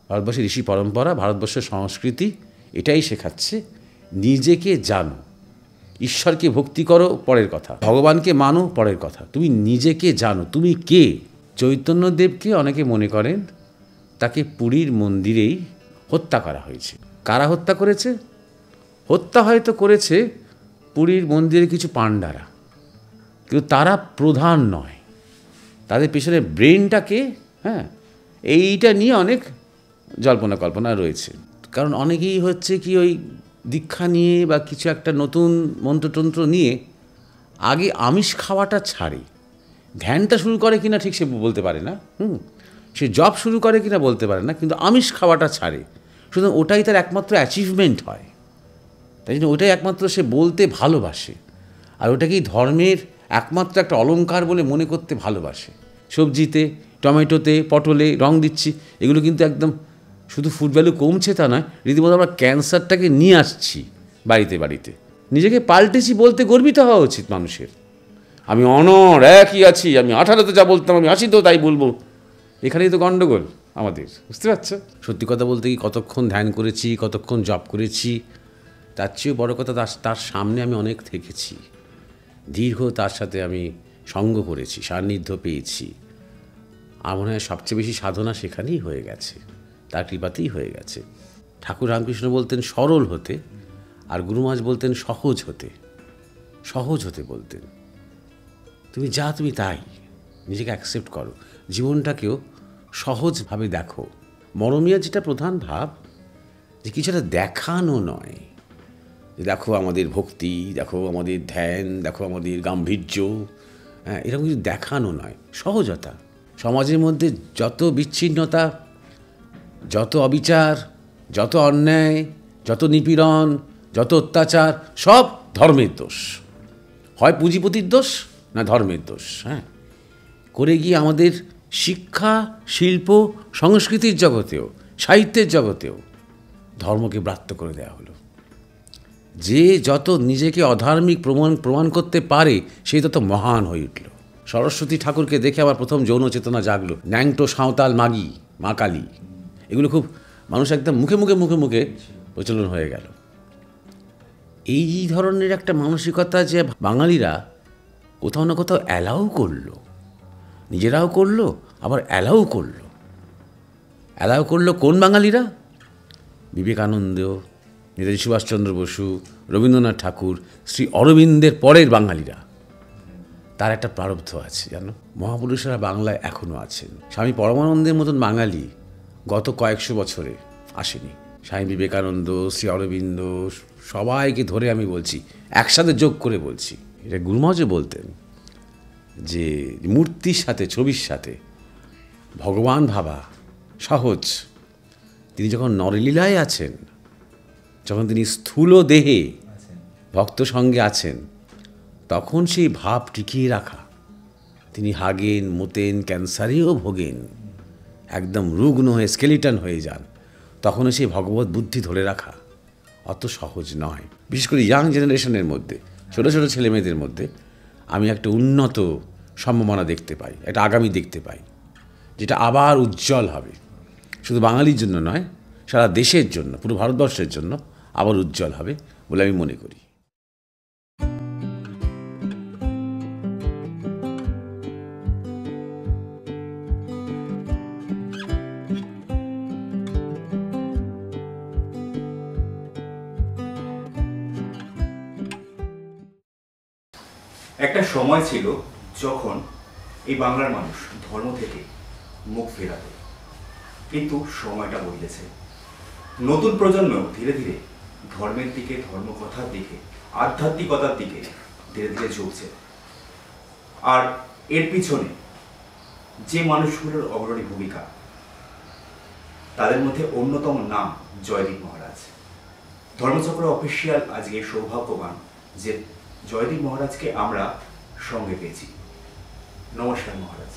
ভারতবর্ষের ঋষি পরম্পরা, ভারতবর্ষের সংস্কৃতি এটাই শেখাচ্ছে, নিজেকে জানো, ঈশ্বরকে ভক্তি করো পরের কথা, ভগবানকে মানো পরের কথা, তুমি নিজেকে জানো তুমি কে। চৈতন্যদেবকে অনেকে মনে করেন তাকে পুরীর মন্দিরেই হত্যা করা হয়েছে। কারা হত্যা করেছে? হত্যা হয়তো করেছে পুরীর মন্দিরের কিছু পাণ্ডারা, কিন্তু তারা প্রধান নয়, তাদের পেছনে ব্রেনটাকে, হ্যাঁ, এইটা নিয়ে অনেক জল্পনা কল্পনা রয়েছে। কারণ অনেকেই হচ্ছে কি ওই দীক্ষা নিয়ে বা কিছু একটা নতুন মন্ত্রতন্ত্র নিয়ে আগে আমিষ খাওয়াটা ছাড়ে, ধ্যানটা শুরু করে কিনা ঠিক সে বলতে পারে না, সে জব শুরু করে কিনা বলতে পারে না, কিন্তু আমিষ খাওয়াটা ছাড়ে, সুতরাং ওটাই তার একমাত্র অ্যাচিভমেন্ট হয়। তাই জন্য ওটাই একমাত্র সে বলতে ভালোবাসে, আর ওটাকেই ধর্মের একমাত্র একটা অলংকার বলে মনে করতে ভালোবাসে। সবজিতে, টমেটোতে, পটলে রং দিচ্ছি, এগুলো কিন্তু একদম শুধু ফুড ভ্যালু কমছে তা নয়, রীতিমতো আমরা ক্যান্সারটাকে নিয়ে আসছি বাড়িতে বাড়িতে। নিজেকে পাল্টেছি বলতে গর্বিত হওয়া উচিত মানুষের। আমি অনড় একই আছি, আমি 18-তে যা বলতাম আমি 80-তেও তাই বলবো, এখানেই তো গণ্ডগোল আমাদের, বুঝতে পারছো? সত্যি কথা বলতে কি, কতক্ষণ ধ্যান করেছি, কতক্ষণ জপ করেছি, তার চেয়েও বড় কথা তার সামনে আমি অনেক থেকেছি, দীর্ঘ তার সাথে আমি সঙ্গ করেছি, সান্নিধ্য পেয়েছি। আমার মনে হয় সবচেয়ে বেশি সাধনা সেখানেই হয়ে গেছে, তার কৃপাতেই হয়ে গেছে। ঠাকুর রামকৃষ্ণ বলতেন সরল হতে, আর গুরু মহারাজ বলতেন সহজ হতে। সহজ হতে বলতেন, তুমি যা তুমি তাই, নিজেকে অ্যাকসেপ্ট করো, জীবনটাকেও সহজভাবে দেখো। মরমিয়া যেটা প্রধান ভাব, যে কিছুটা দেখানো নয়, যে দেখো আমাদের ভক্তি, দেখো আমাদের ধ্যান, দেখো আমাদের গাম্ভীর্য, হ্যাঁ, এরকম কিছু দেখানো নয়, সহজতা। সমাজের মধ্যে যত বিচ্ছিন্নতা, যত অবিচার, যত অন্যায়, যত নিপীড়ন, যত অত্যাচার, সব ধর্মের দোষ। হয় পুঁজিপতির দোষ, না ধর্মের দোষ। হ্যাঁ, করে গিয়ে আমাদের শিক্ষা, শিল্প, সংস্কৃতির জগতেও, সাহিত্যের জগতেও ধর্মকে ব্রাত্য করে দেওয়া হলো। যে যত নিজেকে অধার্মিক প্রমাণ করতে পারে, সে তত মহান হয়ে উঠল। সরস্বতী ঠাকুরকে দেখে আমার প্রথম যৌন চেতনা জাগলো। ন্যাংটো, সাঁওতাল, মাগি, মা কালী, এগুলো খুব মানুষ একদম মুখে মুখে মুখে মুখে প্রচলন হয়ে গেল। এই ধরনের একটা মানসিকতা যে বাঙালিরা কোথাও না কোথাও অ্যালাউ করলো, নিজেরাও করলো, আবার অ্যালাউ করলো। অ্যালাউ করলো কোন বাঙালিরা? বিবেকানন্দ, নেতাজি সুভাষচন্দ্র বসু, রবীন্দ্রনাথ ঠাকুর, শ্রী অরবিন্দের পরের বাঙালিরা। তার একটা প্রারব্ধ আছে, জানো, মহাপুরুষেরা বাংলায় এখনও আছেন। স্বামী পরমানন্দের মতন বাঙালি গত কয়েকশো বছরে আসেনি। স্বামী বিবেকানন্দ, শ্রী অরবিন্দ, সবাইকে ধরে আমি বলছি, একসাথে যোগ করে বলছি। এটা গুরু মহারাজও বলতেন যে মূর্তির সাথে, ছবির সাথে ভগবান ভাবা সহজ। তিনি যখন নরলীলায় আছেন, যখন তিনি স্থূল দেহে ভক্ত সঙ্গে আছেন, তখন সেই ভাব টিকিয়ে রাখা। তিনি হাগেন, মোতেন, ক্যান্সারেও ভোগেন, একদম রুগ্ন হয়ে স্কেলিটন হয়ে যান, তখনও সেই ভগবত বুদ্ধি ধরে রাখা অত সহজ নয়। বিশেষ করে ইয়াং জেনারেশনের মধ্যে, ছোটো ছোটো ছেলেমেয়েদের মধ্যে আমি একটা উন্নত সম্ভাবনা দেখতে পাই, একটা আগামী দেখতে পাই, যেটা আবার উজ্জ্বল হবে। শুধু বাঙালির জন্য নয়, সারা দেশের জন্য, পুরো ভারতবর্ষের জন্য আবার উজ্জ্বল হবে বলে আমি মনে করি। একটা সময় ছিল যখন এই বাংলার মানুষ ধর্ম থেকে মুখ ফেরাতো, কিন্তু সময়টা বদলেছে। নতুন প্রজন্ম ধীরে ধীরে ধর্মের দিকে, ধর্মকথার দিকে, আধ্যাত্মিকতার দিকে ধীরে ধীরে ঝুঁকছে। আর এর পিছনে যে মানুষগুলোর অগ্রণী ভূমিকা, তাদের মধ্যে অন্যতম নাম জয়দীপ মহারাজ। ধর্মচক্র অফিসিয়াল আজকে সৌভাগ্যবান যে জয়দীপ মহারাজকে আমরা সঙ্গে পেয়েছি। নমস্কার মহারাজ।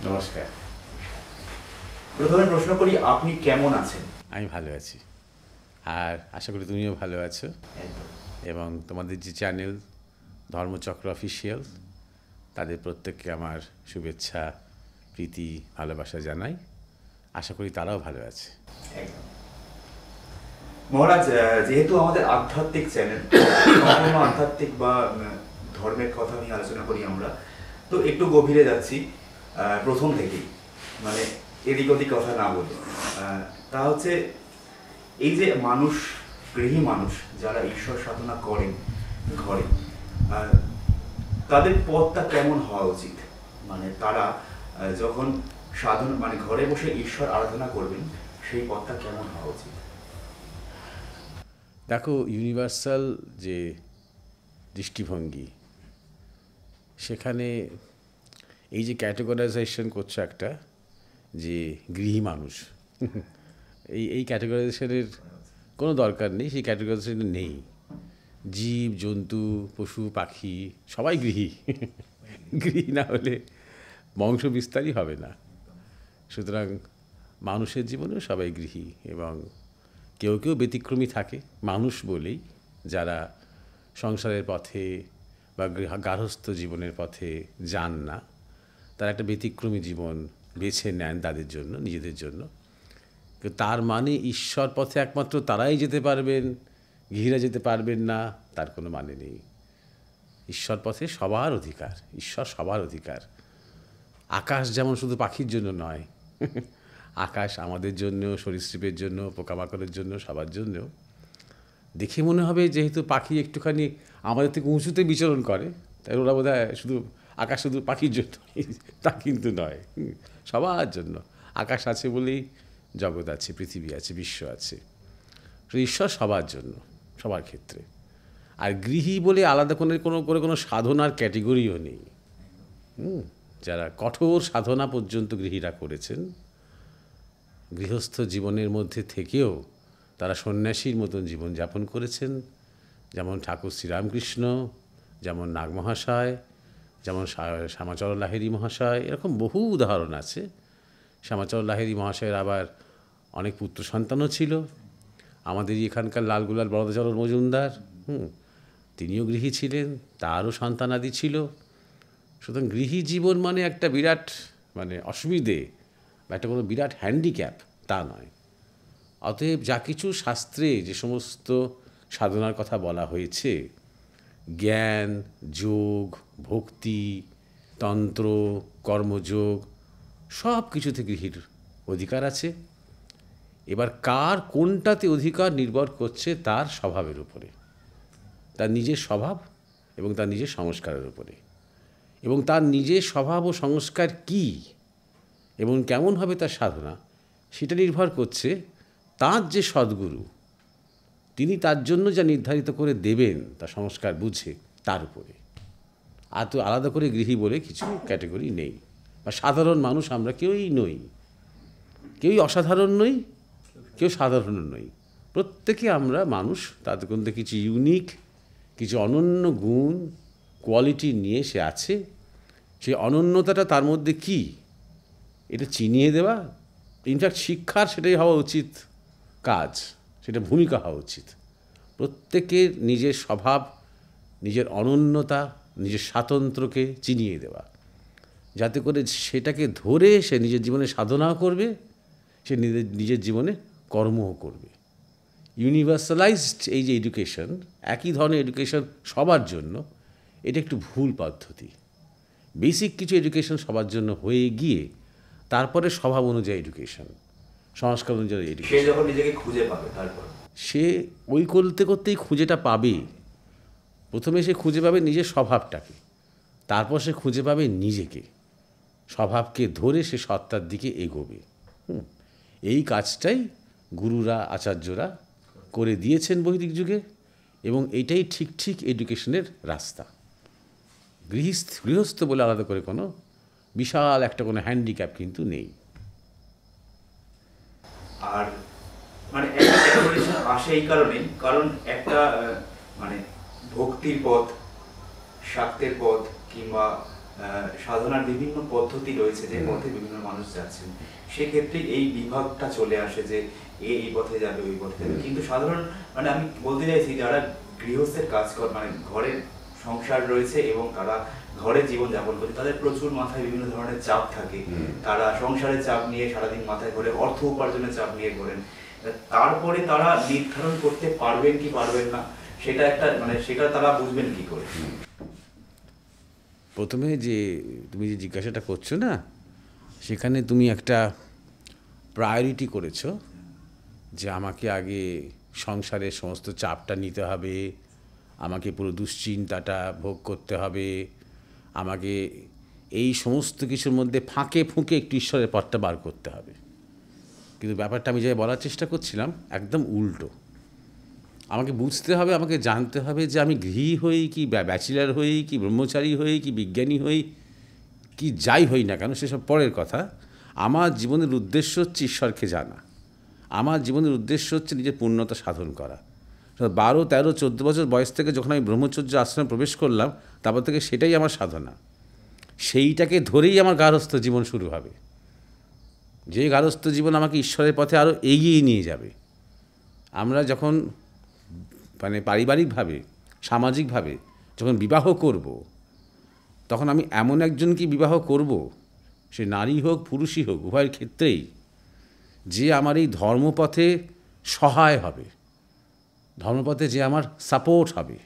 নমস্কার। প্রথমে প্রশ্ন করি, আপনি কেমন আছেন? আমি ভালো আছি, আর আশা করি তুমিও ভালো আছো। এবং তোমাদের যে চ্যানেল ধর্মচক্র অফিসিয়াল, তাদের প্রত্যেককে আমার শুভেচ্ছা, প্রীতি, ভালোবাসা জানাই। আশা করি তারাও ভালো আছে। একদম। মহারাজ, যেহেতু আমাদের আধ্যাত্মিক চ্যানেল, সম্পূর্ণ আধ্যাত্মিক বা ধর্মের কথা নিয়ে আলোচনা করি আমরা, তো একটু গভীরে যাচ্ছি প্রথম থেকেই, মানে এদিক ওদিক কথা না বলি। তা হচ্ছে এই যে মানুষ, গৃহী মানুষ যারা ঈশ্বর সাধনা করেন ঘরে, তাদের পথটা কেমন হওয়া উচিত? মানে তারা যখন সাধনা মানে ঘরে বসে ঈশ্বর আরাধনা করবেন, সেই পথটা কেমন হওয়া উচিত? দেখো, ইউনিভার্সাল যে দৃষ্টিভঙ্গি, সেখানে এই যে ক্যাটেগরাইজেশন করছে একটা, যে গৃহী মানুষ, এই ক্যাটেগরাইজেশনের কোনো দরকার নেই, সেই ক্যাটেগরাইজেশন নেই। জীব জন্তু পশু পাখি সবাই গৃহী। গৃহী না হলে বংশ বিস্তারই হবে না। সুতরাং মানুষের জীবনেও সবাই গৃহী, এবং কেউ কেউ ব্যতিক্রমী থাকে মানুষ বলেই, যারা সংসারের পথে বা গার্হস্থ্য জীবনের পথে যান না, তারা একটা ব্যতিক্রমী জীবন বেছে নেন তাদের জন্য, নিজেদের জন্য। তার মানে ঈশ্বর পথে একমাত্র তারাই যেতে পারবেন, গৃহীরা যেতে পারবেন না, তার কোনো মানে নেই। ঈশ্বর পথে সবার অধিকার, ঈশ্বর সবার অধিকার। আকাশ যেমন শুধু পাখির জন্য নয়, আকাশ আমাদের জন্য, সরীসৃপের জন্য, পোকামাকড়ের জন্য, সবার জন্য। দেখে মনে হবে যেহেতু পাখি একটুখানি আমাদের থেকে উঁচুতে বিচরণ করে, তাই ওরা বোধ হয় শুধু আকাশ শুধু পাখির জন্য, তা কিন্তু নয়, সবার জন্য। আকাশ আছে বলেই জগৎ আছে, পৃথিবী আছে, বিশ্ব আছে। ঈশ্বর সবার জন্য, সবার ক্ষেত্রে। আর গৃহী বলে আলাদা কোনো সাধনার ক্যাটেগরিও নেই। যারা কঠোর সাধনা পর্যন্ত গৃহীরা করেছেন, গৃহস্থ জীবনের মধ্যে থেকেও তারা সন্ন্যাসীর মতন জীবনযাপন করেছেন, যেমন ঠাকুর শ্রীরামকৃষ্ণ, যেমন নাগ মহাশয়, যেমন শ্যামাচরণ লাহিড়ী মহাশয়, এরকম বহু উদাহরণ আছে। শ্যামাচরণ লাহিড়ী মহাশয়ের আবার অনেক পুত্র সন্তানও ছিল। আমাদের এখানকার লালগুলার বরদাচরণ মজুমদার, তিনিও গৃহী ছিলেন, তারও সন্তানাদি ছিল। সুতরাং গৃহী জীবন মানে একটা বিরাট মানে অসুবিধে বা একটা কোনো বিরাট হ্যান্ডিক্যাপ তা নয়। অতএব যা কিছু শাস্ত্রে যে সমস্ত সাধনার কথা বলা হয়েছে, জ্ঞান, যোগ, ভক্তি, তন্ত্র, কর্মযোগ, সব কিছুতে গৃহীর অধিকার আছে। এবার কার কোনটাতে অধিকার নির্ভর করছে তার স্বভাবের উপরে, তার নিজের স্বভাব এবং তার নিজের সংস্কারের উপরে। এবং তার নিজের স্বভাব ও সংস্কার কী এবং কেমন হবে তার সাধনা, সেটা নির্ভর করছে তাঁর যে সদ্গুরু, তিনি তার জন্য যা নির্ধারিত করে দেবেন তার সংস্কার বুঝে, তার উপরে। আর তো আলাদা করে গৃহী বলে কিছু ক্যাটেগরি নেই, বা সাধারণ মানুষ আমরা কেউই নই, কেউই অসাধারণ নই, কেউ সাধারণ নই। প্রত্যেকে আমরা মানুষ, তাদের মধ্যে কিছু ইউনিক, কিছু অনন্য গুণ, কোয়ালিটি নিয়ে সে আছে। সেই অনন্যতাটা তার মধ্যে কি, এটা চিনিয়ে দেওয়া, ইনফ্যাক্ট শিক্ষার সেটাই হওয়া উচিত কাজ, সেটা ভূমিকা হওয়া উচিত। প্রত্যেকের নিজের স্বভাব, নিজের অনন্যতা, নিজের স্বাতন্ত্র্যকে চিনিয়ে দেওয়া, যাতে করে সেটাকে ধরে সে নিজের জীবনে সাধনাও করবে, সে নিজের জীবনে কর্মও করবে। ইউনিভার্সালাইজড এই যে এডুকেশন, একই ধরনের এডুকেশন সবার জন্য, এটা একটু ভুল পদ্ধতি। বেসিক কিছু এডুকেশন সবার জন্য হয়ে গিয়ে তারপরে স্বভাব অনুযায়ী এডুকেশন, সংস্কার অনুযায়ী এডুকেশন। সে যখন নিজেকে খুঁজে পাবে, তারপর সে ওই করতে করতেই খুঁজেটা পাবে। প্রথমে সে খুঁজে পাবে নিজের স্বভাবটাকে, তারপর সে খুঁজে পাবে নিজেকে, স্বভাবকে ধরে সে সত্তার দিকে এগোবে। এই কাজটাই গুরুরা, আচার্যরা করে দিয়েছেন বৈদিক যুগে, এবং এটাই ঠিক ঠিক এডুকেশনের রাস্তা। গৃহস্থ বলে আলাদা করে কোনো বিশাল একটা কোনো হ্যান্ডিক্যাপ কিন্তু নেই। আর মানে একটা ক্যাটাগরিজেশন আসে এই কারণেই, কারণ একটা মানে ভক্তির পথ, শাক্তের পথ, কিংবা সাধনার বিভিন্ন পদ্ধতি রয়েছে যে পথে বিভিন্ন মানুষ যাচ্ছেন, সেক্ষেত্রে এই বিভাগটা চলে আসে যে এই পথে যাবে, ওই পথে যাবে। কিন্তু সাধারণ মানে আমি বলতে চাইছি, যারা গৃহস্থের কাজ করে, মানে ঘরের সংসার রয়েছে এবং তারা ঘরে জীবনযাপন করে তাদের প্রচুর মাথায় বিভিন্ন ধরনের চাপ থাকে, তারা সংসারের চাপ নিয়ে সারাদিন মাথায় করে, অর্থ উপার্জনের চাপ নিয়ে করেন, তারপরে তারা নির্ধারণ করতে পারবেন কি পারবেন না সেটা একটা মানে সেটা তারা বুঝবেন কি করে? প্রথমে যে তুমি যে জিজ্ঞাসাটা করছো না, সেখানে তুমি একটা প্রায়োরিটি করেছো যে আমাকে আগে সংসারের সমস্ত চাপটা নিতে হবে, আমাকে পুরো দুশ্চিন্তাটা ভোগ করতে হবে, আমাকে এই সমস্ত কিছুর মধ্যে ফাঁকে ফুঁকে একটু ঈশ্বরের পথটা বার করতে হবে। কিন্তু ব্যাপারটা আমি যাই বলার চেষ্টা করছিলাম একদম উল্টো। আমাকে বুঝতে হবে, আমাকে জানতে হবে যে আমি গৃহী হই কি ব্যাচেলার হই কি ব্রহ্মচারী হই কি বিজ্ঞানী হই কি যাই হই না কেন, সেসব পরের কথা। আমার জীবনের উদ্দেশ্য হচ্ছে ঈশ্বরকে জানা, আমার জীবনের উদ্দেশ্য হচ্ছে নিজের পূর্ণতা সাধন করা। 12, 13, 14 বছর বয়স থেকে যখন আমি ব্রহ্মচর্য আশ্রমে প্রবেশ করলাম, তারপর থেকে সেটাই আমার সাধনা। সেইটাকে ধরেই আমার গার্হস্থ্য জীবন শুরু হবে, যে গার্হস্থ্য জীবন আমাকে ঈশ্বরের পথে আরও এগিয়ে নিয়ে যাবে। আমরা যখন মানে পারিবারিকভাবে সামাজিকভাবে যখন বিবাহ করব, তখন আমি এমন একজনকে বিবাহ করব, সে নারী হোক পুরুষই হোক উভয়ের ক্ষেত্রেই, যে আমার এই ধর্মপথে সহায় হবে, ধর্মপথে যে আমার সাপোর্ট হবে।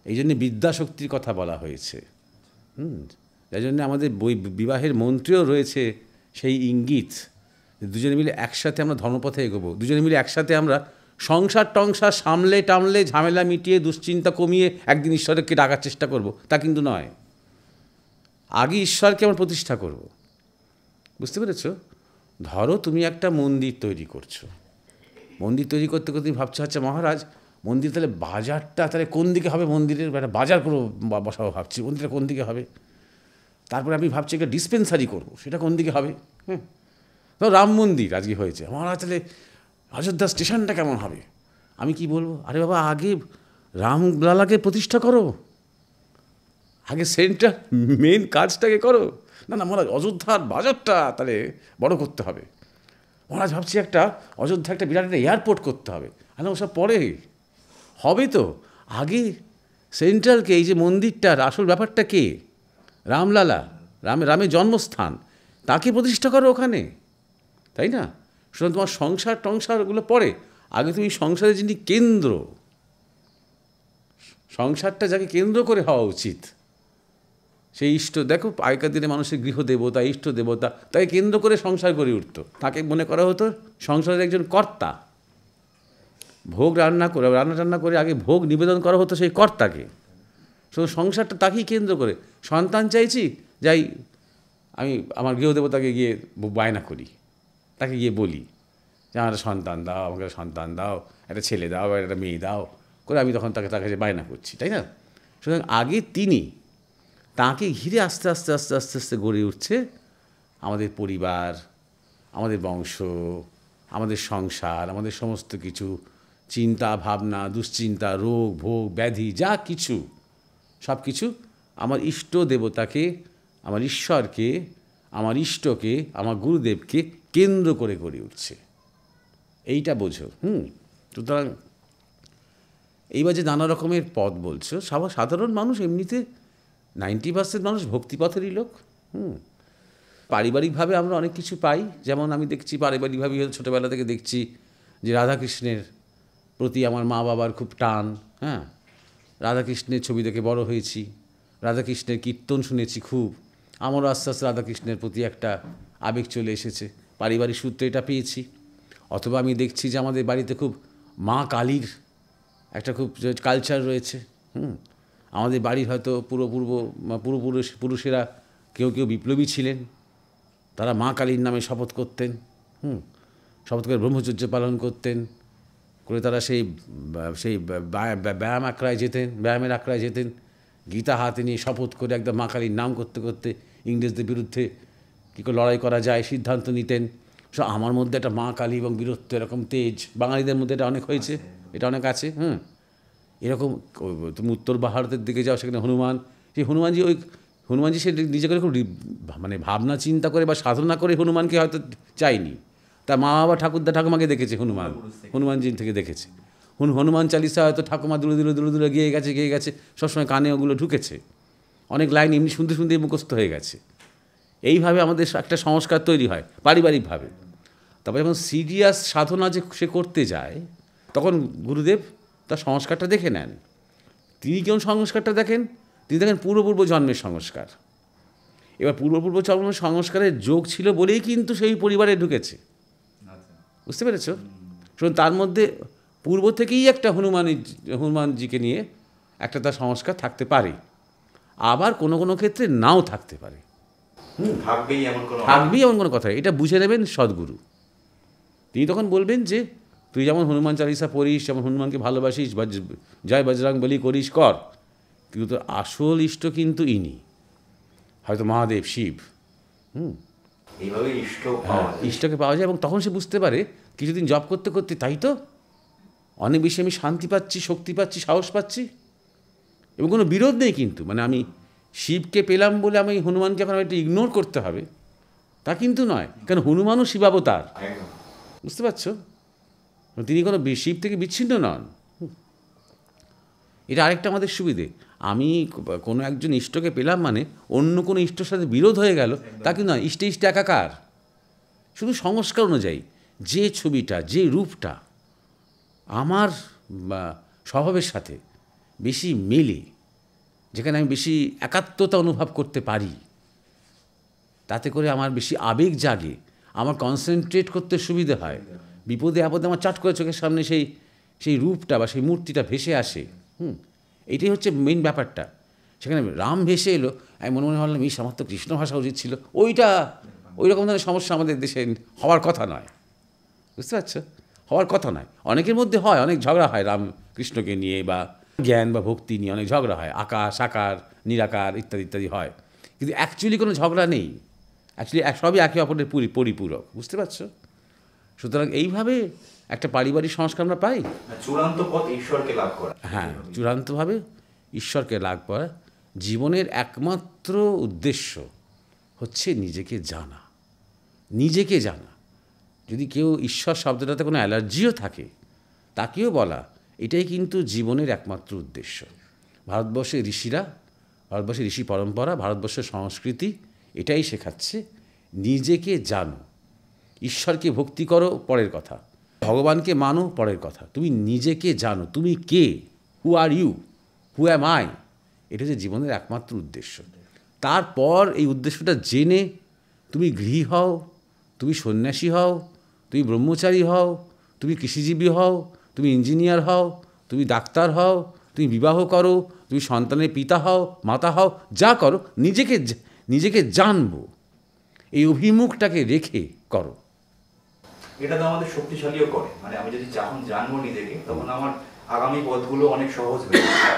এই জন্যে বিদ্যাশক্তির কথা বলা হয়েছে। যার জন্য আমাদের বিবাহের মন্ত্রেও রয়েছে সেই ইঙ্গিত, দুজনে মিলে একসাথে আমরা ধর্মপথে এগোবো, দুজনে মিলে একসাথে আমরা সংসার টংসার সামলে টামলে ঝামেলা মিটিয়ে দুশ্চিন্তা কমিয়ে একদিন ঈশ্বরকে ডাকার চেষ্টা করব, তা কিন্তু নয়। আগে ঈশ্বরকে আমরা প্রতিষ্ঠা করব। বুঝতে পেরেছ? ধরো তুমি একটা মন্দির তৈরি করছো, মন্দির তৈরি করতে করতে তুমি ভাবছো আচ্ছা মহারাজ মন্দির তাহলে বাজারটা তাহলে কোন দিকে হবে, মন্দিরের একটা বাজার করবো বসাবো ভাবছি, মন্দিরটা কোন দিকে হবে। তারপরে আমি ভাবছি একটা ডিসপেন্সারি করবো, সেটা কোন দিকে হবে। তো রাম মন্দির আজকে হয়েছে, মহারাজ তাহলে অযোধ্যা স্টেশনটা কেমন হবে। আমি কি বলবো, আরে বাবা আগে রামলালাকে প্রতিষ্ঠা করো, আগে সেন্টার মেন কাজটাকে করো। না না মহারাজ অযোধ্যার বাজারটা তাহলে বড় করতে হবে, মহারাজ ভাবছি একটা অযোধ্যা একটা বিরাট একটা এয়ারপোর্ট করতে হবে। আর ওসব পরে হবে, তো আগে সেন্ট্রালকে এই যে মন্দিরটার আসল ব্যাপারটা কে, রামলালা, রামের জন্মস্থান, তাকে প্রতিষ্ঠা করো ওখানে, তাই না? সুতরাং তোমার সংসার টংসারগুলো পরে, আগে তুমি সংসারের যিনি কেন্দ্র, সংসারটা যাকে কেন্দ্র করে হওয়া উচিত, সেই ইষ্ট, দেখো আগেকার দিনে মানুষের গৃহদেবতা ইষ্ট দেবতা তাকে কেন্দ্র করে সংসার গড়ে উঠত, তাকে মনে করা হতো সংসারের একজন কর্তা। ভোগ রান্না করে আগে ভোগ নিবেদন করা হতো সেই কর্তাকে। শুধু সংসারটা তাকেই কেন্দ্র করে, সন্তান চাইছি যাই আমি আমার গৃহদেবতাকে গিয়ে বায়না করি, তাকে গিয়ে বলি যে আমার সন্তান দাও, আমাকে একটা সন্তান দাও, একটা ছেলে দাও, একটা মেয়ে দাও করে আমি তখন তার কাছে বায়না করছি, তাই না? সুতরাং আগে তিনি, তাকে ঘিরে আস্তে আস্তে আস্তে আস্তে আস্তে গড়ে উঠছে আমাদের পরিবার, আমাদের বংশ, আমাদের সংসার, আমাদের সমস্ত কিছু চিন্তা ভাবনা দুশ্চিন্তা রোগ ভোগ ব্যাধি যা কিছু সব কিছু আমার ইষ্ট দেবতাকে, আমার ঈশ্বরকে, আমার ইষ্টকে, আমার গুরুদেবকে কেন্দ্র করে গড়ে উঠছে। এইটা বোঝো। সুতরাং এইবার যে নানা রকমের পথ বলছো, সাধারণ মানুষ এমনিতে 90% মানুষ ভক্তিপথেরই লোক। পারিবারিকভাবে আমরা অনেক কিছু পাই, যেমন আমি দেখছি পারিবারিকভাবে ছোটোবেলা থেকে দেখছি যে রাধাকৃষ্ণের প্রতি আমার মা বাবার খুব টান। রাধাকৃষ্ণের ছবি দেখে বড় হয়েছি, রাধাকৃষ্ণের কীর্তন শুনেছি খুব, আমারও আস্তে আস্তে রাধাকৃষ্ণের প্রতি একটা আবেগ চলে এসেছে, পারিবারিক সূত্রে এটা পেয়েছি। অথবা আমি দেখছি যে আমাদের বাড়িতে খুব মা কালীর একটা খুব কালচার রয়েছে। আমাদের বাড়ির হয়তো পুরুষেরা কেউ বিপ্লবী ছিলেন, তারা মা কালীর নামে শপথ করতেন, শপথ করে ব্রহ্মচর্য পালন করতেন, করে তারা সেই ব্যায়ামের আখড়ায় যেতেন, গীতা হাতে নিয়ে শপথ করে একদম মা কালীর নাম করতে করতে ইংরেজদের বিরুদ্ধে কী করে লড়াই করা যায় সিদ্ধান্ত নিতেন। সো আমার মধ্যে একটা মা কালী এবং বীরত্ব এরকম তেজ, বাঙালিদের মধ্যে এটা অনেক হয়েছে, এটা অনেক আছে। এরকম তুমি উত্তর ভারতের দিকে যাও, সেখানে হনুমান, সেই হনুমানজি সে নিজে করে খুব মানে ভাবনা চিন্তা করে বা সাধনা করে হনুমানকে হয়তো চাইনি, তার মা বাবা ঠাকুমাকে দেখেছে, হনুমানজি থেকে দেখেছে। হনুমান চালিসা হয়তো ঠাকুমা দূরে দূরে গিয়ে গেছে সবসময় কানে ওগুলো ঢুকেছে। অনেক লাইন এমনি শুনতে শুনতে মুখস্থ হয়ে গেছে। এইভাবে আমাদের একটা সংস্কার তৈরি হয় পারিবারিকভাবে। তারপরে যখন সিরিয়াস সাধনা যে সে করতে যায়, তখন গুরুদেব তার সংস্কারটা দেখে নেন। তিনি কেমন সংস্কারটা দেখেন? তিনি দেখেন পূর্ব জন্মের সংস্কার। এবার পূর্ব জন্মের সংস্কারের যোগ ছিল বলেই কিন্তু সেই পরিবারে ঢুকেছে। বুঝতে পেরেছ? শুনুন, তার মধ্যে পূর্ব থেকেই একটা হনুমানজিকে নিয়ে একটা তার সংস্কার থাকতে পারে, আবার কোনো কোনো ক্ষেত্রে নাও থাকতে পারে। থাকবেই এমন কোনো কথা, এটা বুঝে নেবেন সদ্গুরু। তিনি তখন বলবেন যে তুই যেমন হনুমান চালিসা পড়িস, যেমন হনুমানকে ভালোবাসিস, জয় বজরং বলি করিস কর, কিন্তু তোর আসল ইষ্ট কিন্তু ইনি, হয়তো মহাদেব শিব। এইভাবে ইষ্টকে পাওয়া যায়। এবং তখন সে বুঝতে পারে কিছুদিন জপ করতে করতে, তাই তো অনেক বেশি আমি শান্তি পাচ্ছি, শক্তি পাচ্ছি, সাহস পাচ্ছি, এবং কোনো বিরোধ নেই। কিন্তু মানে আমি শিবকে পেলাম বলে আমি হনুমানকে এখন একটু ইগনোর করতে হবে তা কিন্তু নয়, কারণ হনুমানও শিবাবতার। বুঝতে পারছো? তিনি কোনো শিব থেকে বিচ্ছিন্ন নন। এটা আরেকটা আমাদের সুবিধে। আমি কোনো একজন ইষ্টকে পেলাম মানে অন্য কোনো ইষ্টর সাথে বিরোধ হয়ে গেল তা কিন্তু নয়। ইষ্টে একাকার, শুধু সংস্কার অনুযায়ী যে ছবিটা, যে রূপটা আমার স্বভাবের সাথে বেশি মেলে, যেখানে আমি বেশি একাত্মতা অনুভব করতে পারি, তাতে করে আমার বেশি আবেগ জাগে, আমার কনসেন্ট্রেট করতে সুবিধে হয়। বিপদে আপদে আমার চাট করে চোখের সামনে সেই রূপটা বা সেই মূর্তিটা ভেসে আসে। এটাই হচ্ছে মেইন ব্যাপারটা। সেখানে রাম ভেসে এলো, আমি মনে মনে ভাবলাম এই আমার তো কৃষ্ণ ভাষা উচিত ছিল। ওই রকম ধরনের সমস্যা আমাদের দেশে হওয়ার কথা নয়। বুঝতে পারছো? হওয়ার কথা নয়। অনেকের মধ্যে হয়, অনেক ঝগড়া হয় রাম কৃষ্ণকে নিয়ে, বা জ্ঞান বা ভক্তি নিয়ে অনেক ঝগড়া হয়, আকাশ আকার নিরাকার ইত্যাদি ইত্যাদি হয়, কিন্তু অ্যাকচুয়ালি কোনো ঝগড়া নেই। অ্যাকচুয়ালি সবই একে অপরের পরিপূরক। বুঝতে পারছো? সুতরাং এইভাবে একটা পারিবারিক সংস্কার আমরা পাই। চূড়ান্ত পথ ঈশ্বরকে লাভ করা। হ্যাঁ, চূড়ান্তভাবে ঈশ্বরকে লাভ করা। জীবনের একমাত্র উদ্দেশ্য হচ্ছে নিজেকে জানা। নিজেকে জানা। যদি কেউ ঈশ্বর শব্দটাতে কোনো অ্যালার্জিও থাকে, তাকেও বলা এটাই কিন্তু জীবনের একমাত্র উদ্দেশ্য। ভারতবর্ষের ঋষিরা, ভারতবর্ষের ঋষি পরম্পরা, ভারতবর্ষের সংস্কৃতি এটাই শেখাচ্ছে, নিজেকে জানো। ঈশ্বরকে ভক্তি করো পরের কথা, ভগবানকে মানো পরের কথা, তুমি নিজেকে জানো। তুমি কে? হু are you? Who am I? এটা হচ্ছে জীবনের একমাত্র উদ্দেশ্য। তারপর এই উদ্দেশ্যটা জেনে তুমি গৃহী হও, তুমি সন্ন্যাসী হও, তুমি ব্রহ্মচারী হও, তুমি কৃষিজীবী হও, তুমি ইঞ্জিনিয়ার হও, তুমি ডাক্তার হও, তুমি বিবাহ করো, তুমি সন্তানের পিতা হও, মাতা হও, যা করো নিজেকে জানবো, এই অভিমুখটাকে রেখে করো। এটা তো আমাদের শক্তিশালীও করে। মানে আমি যদি যখন জানবো নিজেকে, তখন আমার আগামী পথগুলো অনেক সহজ হয়ে যাবে।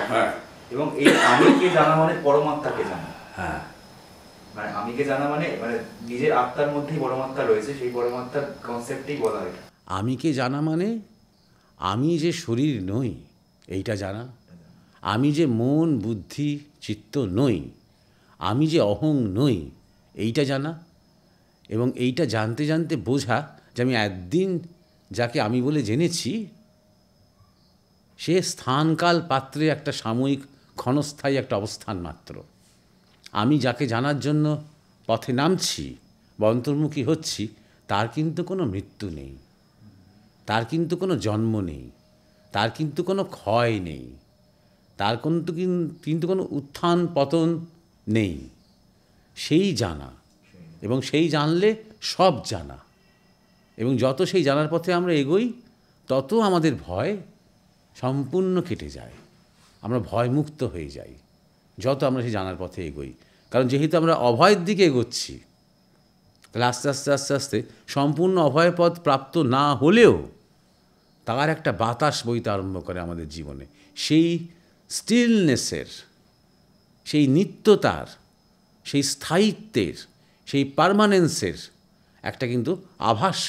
এবং এই আমিকে জানা মানে পরমাত্মাকে জানা। হ্যাঁ, মানে আমিকে জানা মানে নিজের আত্মার মধ্যেই পরমাত্মা রয়েছে, সেই পরমাত্মার কনসেপ্টেই বলা হয়। আমিকে জানা মানে আমি যে শরীর নই এইটা জানা, আমি যে মন বুদ্ধি চিত্ত নই, আমি যে অহং নই এইটা জানা, এবং এইটা জানতে জানতে বোঝা যে আমি একদিন যাকে আমি বলে জেনেছি সে স্থানকাল পাত্রে একটা সাময়িক ক্ষণস্থায়ী একটা অবস্থান মাত্র। আমি যাকে জানার জন্য পথে নামছি বা অন্তর্মুখী হচ্ছি, তার কিন্তু কোনো মৃত্যু নেই, তার কিন্তু কোনো জন্ম নেই, তার কিন্তু কোনো ক্ষয় নেই, তার কিন্তু কোনো উত্থান পতন নেই। সেই জানা, এবং সেই জানলে সব জানা। এবং যত সেই জানার পথে আমরা এগোই, তত আমাদের ভয় সম্পূর্ণ কেটে যায়, আমরা ভয়মুক্ত হয়ে যাই যত আমরা সেই জানার পথে এগোই। কারণ যেহেতু আমরা অভয়ের দিকে এগোচ্ছি, তাহলে আস্তে আস্তে আস্তে আস্তে সম্পূর্ণ অভয়পদ প্রাপ্ত না হলেও তার একটা বাতাস বইতে আরম্ভ করে আমাদের জীবনে, সেই স্টিলনেসের, সেই নিত্যতার, সেই স্থায়িত্বের, সেই পারমানেন্সের একটা কিন্তু আভাস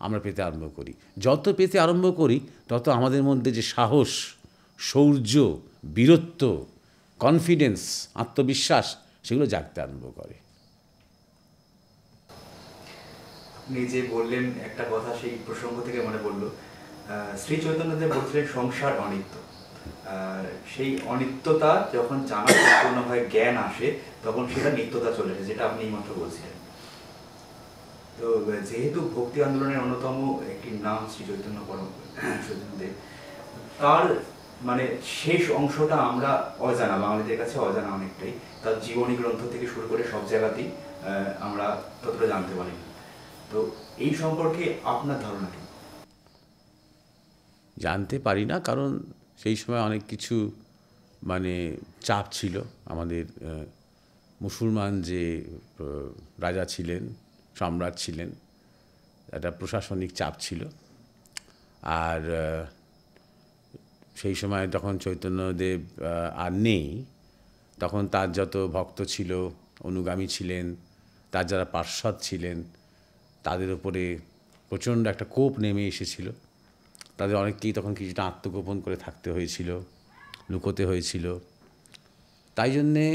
আমরা পেতে আরম্ভ করি। যত পেতে আরম্ভ করি, তত আমাদের মধ্যে যে সাহস, শৌর্য, বীরত্ব, কনফিডেন্স, আত্মবিশ্বাস, সেগুলো জাগতে আরম্ভ করে। আপনি যে বললেন একটা কথা, সেই প্রসঙ্গ থেকে মনে পড়লো, শ্রী চৈতন্যদেব বলছিলেন সংসার অনিত্য। সেই অনিত্যতা যখন জানা সম্পূর্ণভাবে জ্ঞান আসে তখন সেটা নিত্যতা চলে আসে, যেটা আপনি এইমাত্র বলছিলেন। তো যেহেতু ভক্তি আন্দোলনের অন্যতম একটি নাম শ্রী চৈতন্য চৈতন্যদেব, তার মানে শেষ অংশটা আমরা অজানা, বাঙালিদের কাছে অজানা অনেকটাই। তার জীবনী গ্রন্থ থেকে শুরু করে সব জায়গাতেই আমরা ততটা জানতে পারি না। তো এই সম্পর্কে আপনার ধারণা কি? জানতে পারি না, কারণ সেই সময় অনেক কিছু মানে চাপ ছিল। আমাদের মুসলমান যে রাজা ছিলেন, সম্রাট ছিলেন, একটা প্রশাসনিক চাপ ছিল। আর সেই সময় তখন চৈতন্যদেব আর নেই, তখন তার যত ভক্ত ছিল, অনুগামী ছিলেন, তার যারা পার্ষদ ছিলেন, তাদের উপরে প্রচণ্ড একটা কোপ নেমে এসেছিল। তাদের অনেককেই তখন কিছুটা আত্মগোপন করে থাকতে হয়েছিল, লুকোতে হয়েছিল। তাই জন্যে,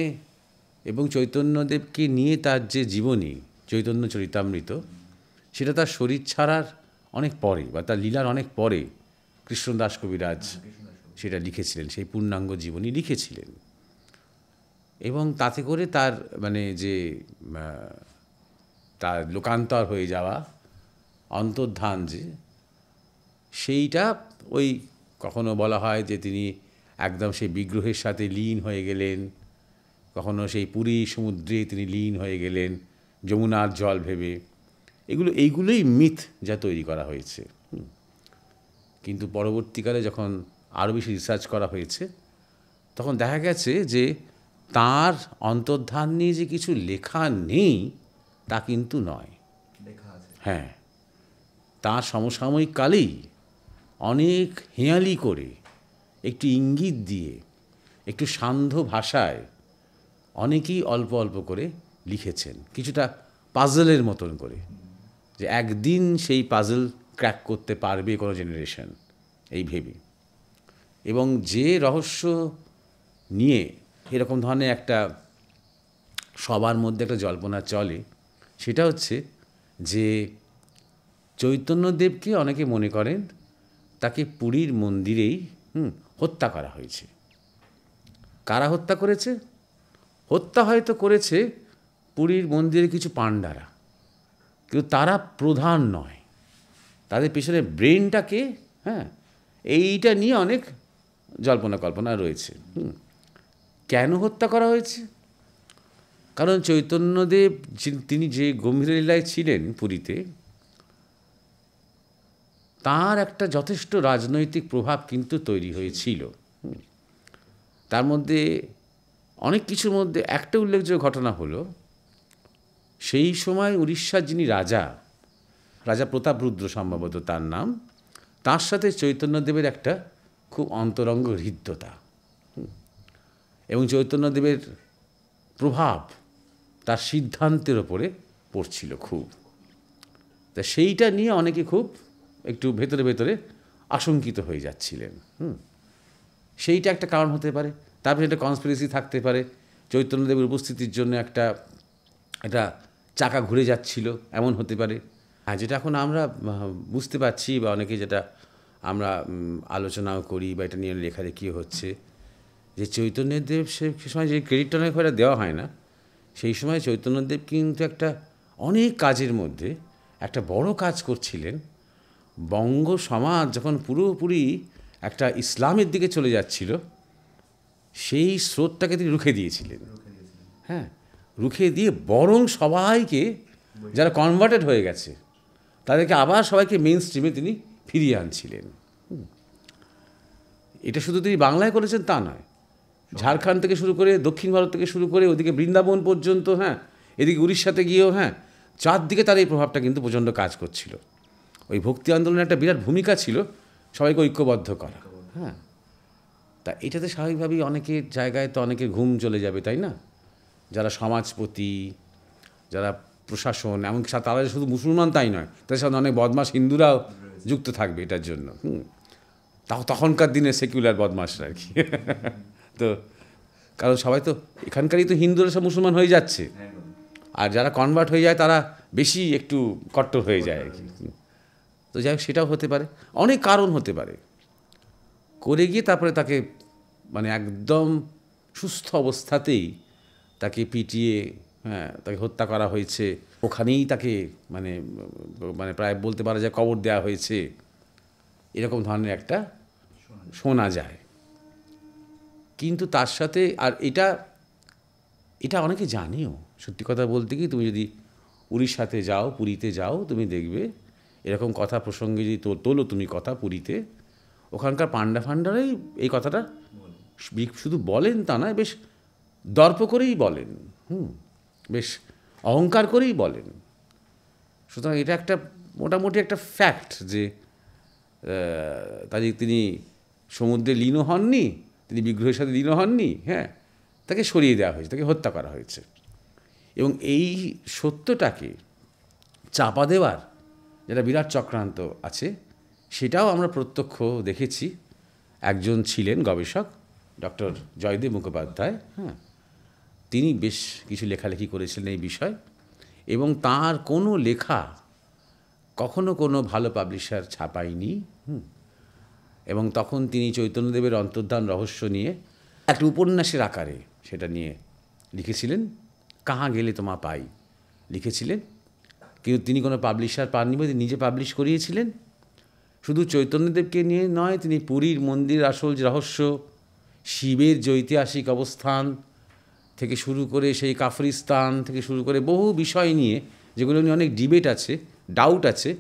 এবং চৈতন্যদেবকে নিয়ে তার যে জীবনী চৈতন্য চরিতামৃত, সেটা তার শরীর ছাড়ার অনেক পরে বা তার লীলার অনেক পরে কৃষ্ণদাস কবিরাজ সেটা লিখেছিলেন, সেই পূর্ণাঙ্গ জীবনী লিখেছিলেন। এবং তাতে করে তার মানে যে তার লোকান্তর হয়ে যাওয়া, অন্তর্ধান যে, সেইটা ওই কখনো বলা হয় যে তিনি একদম সেই বিগ্রহের সাথে লীন হয়ে গেলেন, কখনো সেই পুরী সমুদ্রে তিনি লীন হয়ে গেলেন যমুনার জল ভেবে। এইগুলোই মিথ যা তৈরি করা হয়েছে। কিন্তু পরবর্তীকালে যখন আরও বেশি রিসার্চ করা হয়েছে, তখন দেখা গেছে যে তার অন্তর্ধান নিয়ে যে কিছু লেখা নেই তা কিন্তু নয়। হ্যাঁ, তার সমসাময়িক কালেই অনেক হেঁয়ালি করে, একটু ইঙ্গিত দিয়ে, একটু সান্ধ্য ভাষায় অনেকেই অল্প অল্প করে লিখেছেন, কিছুটা পাজলের মতন করে, যে একদিন সেই পাজল ক্র্যাক করতে পারবে কোনো জেনারেশন, এই ভেবে। এবং যে রহস্য নিয়ে এরকম ধরনের একটা সবার মধ্যে একটা জল্পনা চলে, সেটা হচ্ছে যে চৈতন্যদেবকে অনেকে মনে করেন তাকে পুরীর মন্দিরেই হত্যা করা হয়েছে। কারা হত্যা করেছে? হত্যা হয়তো করেছে পুরীর মন্দিরে কিছু পাণ্ডারা, কিন্তু তারা প্রধান নয়। তাদের পেছনে ব্রেনটাকে, হ্যাঁ, এইটা নিয়ে অনেক জল্পনা কল্পনা রয়েছে। কেন হত্যা করা হয়েছে? কারণ চৈতন্যদেব তিনি যে গম্ভীর লীলায় ছিলেন পুরীতে, তার একটা যথেষ্ট রাজনৈতিক প্রভাব কিন্তু তৈরি হয়েছিল। তার মধ্যে অনেক কিছুর মধ্যে একটা উল্লেখযোগ্য ঘটনা হলো, সেই সময় উড়িষ্যার যিনি রাজা, রাজা প্রতাপরুদ্র সম্ভবত তার নাম, তার সাথে চৈতন্যদেবের একটা খুব অন্তরঙ্গ হৃদ্যতা, এবং চৈতন্যদেবের প্রভাব তার সিদ্ধান্তের ওপরে পড়ছিল খুব। তা সেইটা নিয়ে অনেকে খুব একটু ভেতরে ভেতরে আশঙ্কিত হয়ে যাচ্ছিলেন। সেইটা একটা কারণ হতে পারে। তারপরে একটা কনস্পিরেসি থাকতে পারে, চৈতন্যদেবের উপস্থিতির জন্য একটা চাকা ঘুরে যাচ্ছিল, এমন হতে পারে। আর যেটা এখন আমরা বুঝতে পারছি, বা অনেকে যেটা আমরা আলোচনাও করি, বা এটা নিয়ে লেখালেখিও হচ্ছে, যে চৈতন্যদেব সে সময় যে ক্রেডিটটা অনেক হয়তো দেওয়া হয় না, সেই সময় চৈতন্যদেব কিন্তু একটা অনেক কাজের মধ্যে একটা বড় কাজ করছিলেন। বঙ্গ সমাজ যখন পুরোপুরি একটা ইসলামের দিকে চলে যাচ্ছিল, সেই স্রোতটাকে তিনি রুখে দিয়েছিলেন। হ্যাঁ, রুখে দিয়ে বরং সবাইকে, যারা কনভার্টেড হয়ে গেছে, তাদেরকে আবার সবাইকে মেইন স্ট্রিমে তিনি ফিরিয়ে আনছিলেন। এটা শুধু তিনি বাংলায় করেছেন তা নয়, ঝাড়খণ্ড থেকে শুরু করে, দক্ষিণ ভারত থেকে শুরু করে, ওদিকে বৃন্দাবন পর্যন্ত, হ্যাঁ, এদিকে উড়িষ্যাতে গিয়েও, হ্যাঁ, চারদিকে তার এই প্রভাবটা কিন্তু প্রচণ্ড কাজ করছিল। ওই ভক্তি আন্দোলনের একটা বিরাট ভূমিকা ছিল সবাইকে ঐক্যবদ্ধ করা। হ্যাঁ, তা এটাতে স্বাভাবিকভাবেই অনেকের জায়গায় তো অনেকের ঘুম চলে যাবে, তাই না? যারা সমাজপতি, যারা প্রশাসন, এমনকি তারা শুধু মুসলমান তাই নয়, তাদের সাথে অনেক বদমাশ হিন্দুরাও যুক্ত থাকবে এটার জন্য। তাও তখনকার দিনে সেকুলার বদমাশরা আর কি। তো কারণ সবাই তো এখানকারই তো হিন্দুরা সব মুসলমান হয়ে যাচ্ছে, আর যারা কনভার্ট হয়ে যায় তারা বেশি একটু কট্টর হয়ে যায় আর কি। তো যাই হোক, সেটাও হতে পারে, অনেক কারণ হতে পারে। করে গিয়ে তারপরে তাকে মানে একদম সুস্থ অবস্থাতেই তাকে পিটিয়ে, তাকে হত্যা করা হয়েছে, ওখানেই তাকে মানে মানে প্রায় বলতে পারা যায় কবর দেওয়া হয়েছে, এরকম ধরনের একটা শোনা যায়। কিন্তু তার সাথে আর এটা অনেকে জানেও। সত্যি কথা বলতে কি, তুমি যদি উড়িষ্যাতে যাও, পুরীতে যাও, তুমি দেখবে এরকম কথা প্রসঙ্গে যদি তোলো তুমি কথা পুরীতে, ওখানকার পান্ডা ফান্ডারাই এই কথাটা শুধু বলেন তা নয়, বেশ দর্প করেই বলেন, বেশ অহংকার করেই বলেন। সুতরাং এটা একটা মোটামুটি একটা ফ্যাক্ট যে তিনি সমুদ্রে লীন হননি, তিনি বিগ্রহের সাথে লীন হননি, তাকে সরিয়ে দেওয়া হয়েছে, তাকে হত্যা করা হয়েছে। এবং এই সত্যটাকে চাপা দেওয়ার যেটা বিরাট চক্রান্ত আছে, সেটাও আমরা প্রত্যক্ষ দেখেছি। একজন ছিলেন গবেষক, ডক্টর জয়দেব মুখোপাধ্যায়, তিনি বেশ কিছু লেখালেখি করেছিলেন এই বিষয়, এবং তার কোনো লেখা কখনো কোনো ভালো পাবলিশার ছাপায়নি। এবং তখন তিনি চৈতন্যদেবের অন্তর্ধান রহস্য নিয়ে একটা উপন্যাসের আকারে সেটা নিয়ে লিখেছিলেন, কাহা গেলে তোমা পাই লিখেছিলেন। কিন্তু তিনি কোনো পাবলিশার পাননি বলে নিজে পাবলিশ করিয়েছিলেন। শুধু চৈতন্যদেবকে নিয়ে নয়, তিনি পুরীর মন্দির আসল রহস্য, শিবের যে ঐতিহাসিক অবস্থান থেকে শুরু করে সেই কাফরিস্তান থেকে শুরু করে বহু বিষয় নিয়ে, যেগুলো নিয়ে অনেক ডিবেট আছে, ডাউট আছে,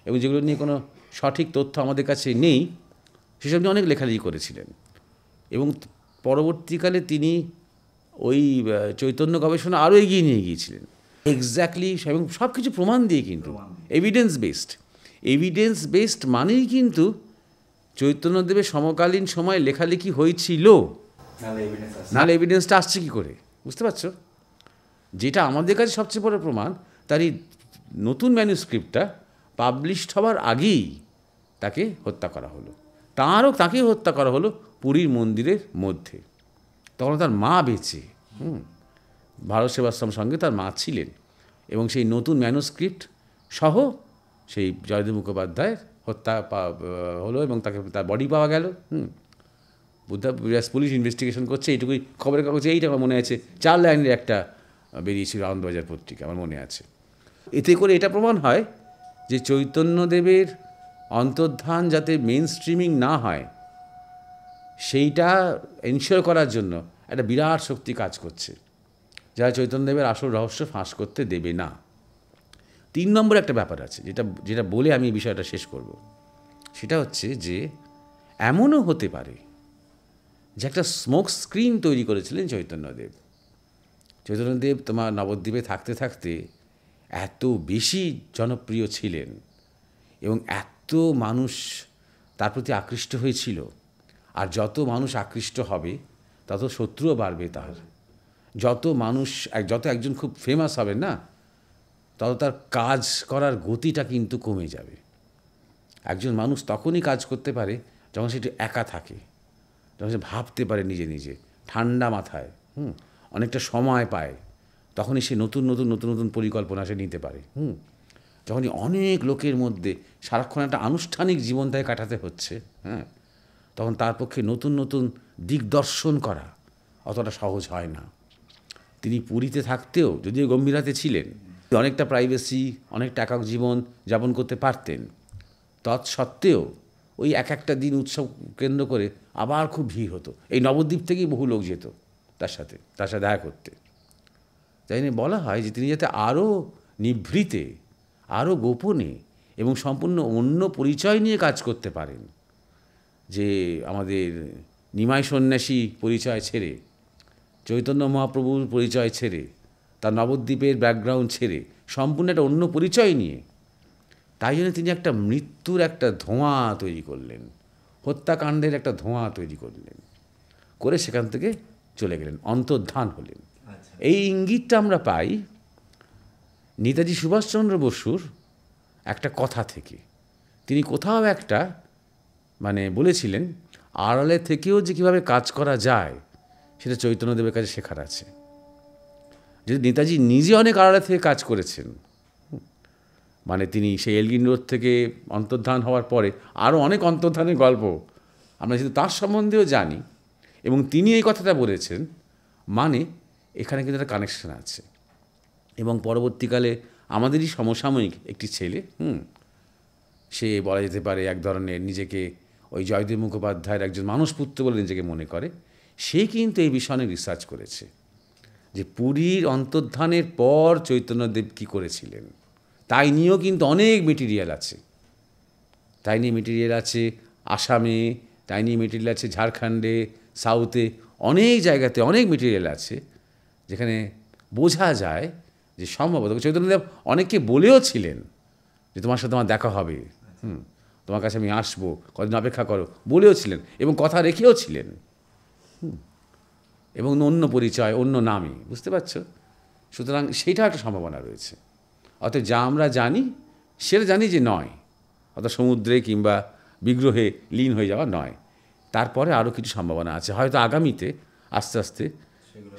এবং যেগুলো নিয়ে কোনো সঠিক তথ্য আমাদের কাছে নেই, সেসব নিয়ে অনেক লেখালেখি করেছিলেন। এবং পরবর্তীকালে তিনি ওই চৈতন্য গবেষণা আরও এগিয়ে নিয়ে গিয়েছিলেন, এক্স্যাক্টলি, এবং সব কিছু প্রমাণ দিয়ে, কিন্তু এভিডেন্স বেসড মানেই কিন্তু চৈতন্যদেবের সমকালীন সময় লেখালেখি হয়েছিল, নাহলে এভিডেন্সটা আসছে কী করে, বুঝতে পারছো? যেটা আমাদের কাছে সবচেয়ে বড় প্রমাণ, তার এই নতুন ম্যানুস্ক্রিপ্টটা পাবলিশড হওয়ার আগেই তাকে হত্যা করা হলো। তাকেই হত্যা করা হলো পুরীর মন্দিরের মধ্যে। তখন তার মা বেঁচে, ভারত সেবাশ্রম সঙ্গে তার মা ছিলেন, এবং সেই নতুন ম্যানুস্ক্রিপ্ট সহ সেই জয়দেব মুখোপাধ্যায়ের হত্যা হলো, এবং তার বডি পাওয়া গেল। পুলিশ ইনভেস্টিগেশন করছে, এইটুকুই খবরের কাগজে এইটা আমার মনে আছে, 4 লাইনের একটা বেরিয়েছিল আনন্দবাজার পত্রিকা, আমার মনে আছে। এতে করে এটা প্রমাণ হয় যে চৈতন্যদেবের অন্তর্ধান যাতে মেইন স্ট্রিমিং না হয়, সেইটা এনশিওর করার জন্য একটা বিরাট শক্তি কাজ করছে, যারা চৈতন্যদেবের আসল রহস্য ফাঁস করতে দেবে না। 3 নম্বর একটা ব্যাপার আছে, যেটা বলে আমি বিষয়টা শেষ করব। সেটা হচ্ছে যে এমনও হতে পারে যে একটা স্মোক স্ক্রিন তৈরি করেছিলেন চৈতন্যদেব। তোমার নবদ্বীপে থাকতে থাকতে এত বেশি জনপ্রিয় ছিলেন, এবং এত মানুষ তার প্রতি আকৃষ্ট হয়েছিল, আর যত মানুষ আকৃষ্ট হবে তত শত্রুও বাড়বে তার। যত একজন খুব ফেমাস হবে না, তত তার কাজ করার গতিটা কিন্তু কমে যাবে। একজন মানুষ তখনই কাজ করতে পারে যখন সেটা একা থাকে, যখন সে ভাবতে পারে নিজে নিজে, ঠান্ডা মাথায়, অনেকটা সময় পায়, তখনই সে নতুন নতুন নতুন নতুন পরিকল্পনা সে নিতে পারে। যখনই অনেক লোকের মধ্যে সারাক্ষণ একটা আনুষ্ঠানিক জীবন তাকে কাটাতে হচ্ছে, তখন তার পক্ষে নতুন নতুন দিগদর্শন করা অতটা সহজ হয় না। তিনি পুরীতে থাকতেও, যদিও গম্ভীরাতে ছিলেন, অনেকটা প্রাইভেসি, অনেকটা একক জীবন যাপন করতে পারতেন, তৎসত্ত্বেও ওই একটা দিন উৎসব কেন্দ্র করে আবার খুব ভিড় হতো। এই নবদ্বীপ থেকেই বহু লোক যেত তার সাথে দেখা করতে। তাই নিয়ে বলা হয় যে তিনি যাতে আরও নিভৃতে, আরও গোপনে এবং সম্পূর্ণ অন্য পরিচয় নিয়ে কাজ করতে পারেন, যে আমাদের নিমাই সন্ন্যাসী পরিচয় ছেড়ে, চৈতন্য মহাপ্রভুর পরিচয় ছেড়ে, তার নবদ্বীপের ব্যাকগ্রাউন্ড ছেড়ে সম্পূর্ণ একটা অন্য পরিচয় নিয়ে, তাই জন্য তিনি একটা মৃত্যুর একটা ধোঁয়া তৈরি করলেন, হত্যাকাণ্ডের একটা ধোঁয়া তৈরি করলেন, করে সেখান থেকে চলে গেলেন, অন্তর্ধান হলেন। এই ইঙ্গিতটা আমরা পাই নেতাজি সুভাষচন্দ্র বসুর একটা কথা থেকে। তিনি কোথাও একটা বলেছিলেন, আড়ালে থেকেও যে কীভাবে কাজ করা যায় সেটা চৈতন্যদেবের কাছে শেখার আছে। যদি নেতাজি নিজে অনেক আড়ালে থেকে কাজ করেছেন, তিনি সেই এলগিন রোড থেকে অন্তর্ধান হওয়ার পরে আরও অনেক অন্তর্ধানের গল্প আমরা কিন্তু তার সম্বন্ধেও জানি, এবং তিনি এই কথাটা বলেছেন, মানে এখানে কিন্তু একটা কানেকশন আছে। এবং পরবর্তীকালে আমাদেরই সমসাময়িক একটি ছেলে, সে বলা যেতে পারে এক ধরনের নিজেকে ওই জয়দেব মুখোপাধ্যায়ের একজন মানসপুত্র বলে নিজেকে মনে করে, সে কিন্তু এই বিষয়ে অনেক রিসার্চ করেছে যে পুরীর অন্তর্ধানের পর চৈতন্যদেব কী করেছিলেন, তাই নিয়েও কিন্তু অনেক মেটেরিয়াল আছে। তাই নিয়ে মেটেরিয়াল আছে আসামে, তাই নিয়ে মেটেরিয়াল আছে ঝাড়খণ্ডে, সাউথে, অনেক জায়গাতে অনেক মেটেরিয়াল আছে, যেখানে বোঝা যায় যে সম্ভবত চৈতন্যদেব অনেককে বলেও ছিলেন যে তোমার সাথে আমার দেখা হবে, তোমার কাছে আমি আসবো, কদিন অপেক্ষা করো, বলেও ছিলেন এবং কথা রেখেও ছিলেন, এবং অন্য পরিচয়, অন্য নামে, বুঝতে পারছো? সুতরাং সেইটা একটা সম্ভাবনা রয়েছে। অর্থাৎ যা আমরা জানি সেটা জানি যে নয়, অর্থাৎ সমুদ্রে কিংবা বিগ্রহে লীন হয়ে যাওয়া নয়, তারপরে আরও কিছু সম্ভাবনা আছে। হয়তো আগামীতে আস্তে আস্তে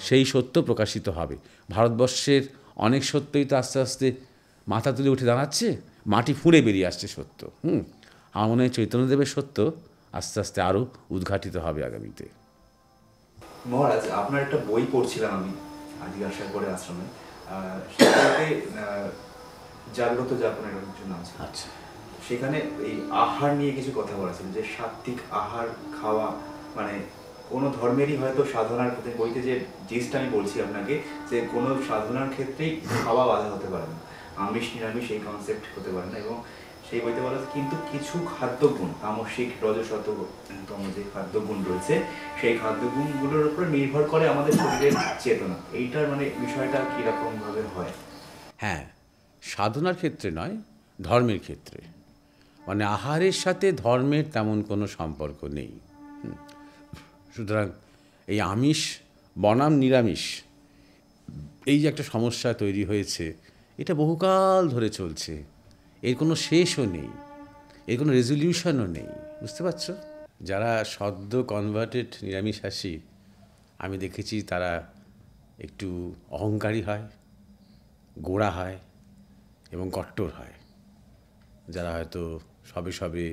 সেই সত্য প্রকাশিত হবে। ভারতবর্ষের অনেক সত্যই তো আস্তে আস্তে মাথা তুলে উঠে দাঁড়াচ্ছে, মাটি ফুঁড়ে বেরিয়ে আসছে সত্য। আমার মনে হয় চৈতন্যদেবের সত্য আস্তে আস্তে আরও উদ্ঘাটিত হবে আগামীতে। মহারাজ, আপনার একটা বই পড়ছিলাম আমি আজকে আসার পরে আশ্রমে, সেটাতে জাগ্রত যাপন এরকম কিছু নাম ছিল। আচ্ছা, সেখানে এই আহার নিয়ে কিছু কথা বলা ছিল, যে সাত্বিক আহার খাওয়া, মানে কোনো ধর্মেরই হয়তো সাধনার ক্ষেত্রে, বইতে যে জিনিসটা আমি বলছি আপনাকে, যে কোনো সাধনার ক্ষেত্রেই খাওয়া বাধা হতে পারে না, আমিষ নিরামিষ এই কনসেপ্ট হতে পারে না। এবং সেই বইতে বলা আছে কিন্তু কিছু খাদ্যগুণ, তামসিক রজসতম যে খাদ্যগুণ রয়েছে, সেই খাদ্যগুণগুলোর উপর নির্ভর করে আমাদের শরীরের চেতনা। এইটার মানে বিষয়টা কীরকম ভাবে হয়? হ্যাঁ, সাধনার ক্ষেত্রে নয়, ধর্মের ক্ষেত্রে, মানে আহারের সাথে ধর্মের তেমন কোনো সম্পর্ক নেই। সুতরাং এই আমিষ বনাম নিরামিষ, এই যে একটা সমস্যা তৈরি হয়েছে, এটা বহুকাল ধরে চলছে, এর কোনো শেষও নেই, এর কোনো রেজলিউশনও নেই, বুঝতে পারছো? যারা সদ্য কনভার্টেড নিরামিষাশী, আমি দেখেছি তারা একটু অহংকারী হয়, গোঁড়া হয় এবং কট্টর হয়। যারা হয়তো সবে সবে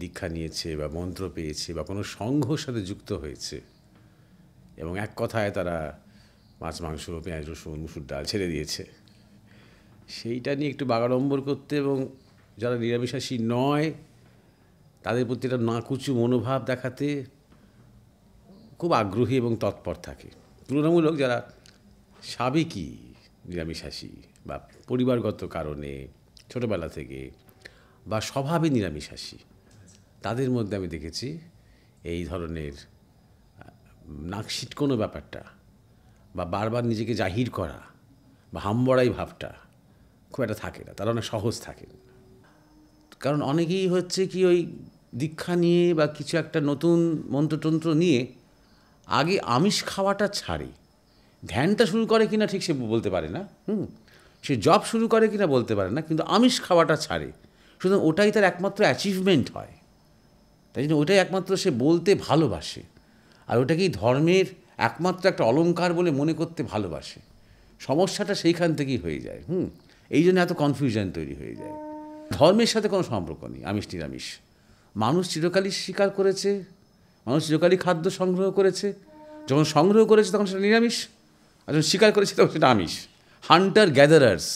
দীক্ষা নিয়েছে বা মন্ত্র পেয়েছে বা কোনো সংঘর সাথে যুক্ত হয়েছে, এবং এক কথায় তারা মাছ মাংস পেঁয়াজ রসুন মুসুর ডাল ছেড়ে দিয়েছে, সেইটা নিয়ে একটু বাগাড়ম্বর করতে, এবং যারা নিরামিষাশী নয় তাদের প্রতি একটা নাকুচু মনোভাব দেখাতে খুব আগ্রহী এবং তৎপর থাকে। তুলনামূলক যারা সাবেকি নিরামিষাশী বা পরিবারগত কারণে ছোটোবেলা থেকে বা স্বভাবে নিরামিষাশী, তাদের মধ্যে আমি দেখেছি এই ধরনের নাক সিটকোনো ব্যাপারটা বা বারবার নিজেকে জাহির করা বা হামবড়াই ভাবটা খুব একটা থাকে না, তারা অনেক সহজ থাকে। কারণ অনেকেই হচ্ছে কি ওই দীক্ষা নিয়ে বা কিছু একটা নতুন মন্ত্রতন্ত্র নিয়ে আগে আমিষ খাওয়াটা ছাড়ে, ধ্যানটা শুরু করে কিনা ঠিক সে বলতে পারে না, সে জব শুরু করে কিনা বলতে পারে না, কিন্তু আমিষ খাওয়াটা ছাড়ে। সুতরাং ওটাই তার একমাত্র অ্যাচিভমেন্ট হয়, তাই জন্য ওটাই একমাত্র সে বলতে ভালোবাসে, আর ওটাকেই ধর্মের একমাত্র একটা অলংকার বলে মনে করতে ভালোবাসে। সমস্যাটা সেইখান থেকেই হয়ে যায়। এই জন্য এত কনফিউশন তৈরি হয়ে যায়। ধর্মের সাথে কোনো সম্পর্ক নেই আমিষ নিরামিষ। মানুষ চিরকালই স্বীকার করেছে, মানুষ চিরকালই খাদ্য সংগ্রহ করেছে, যখন সংগ্রহ করেছে তখন সেটা নিরামিষ, আর যখন স্বীকার করেছে তখন সেটা আমিষ। হান্টার গ্যাদারার্স,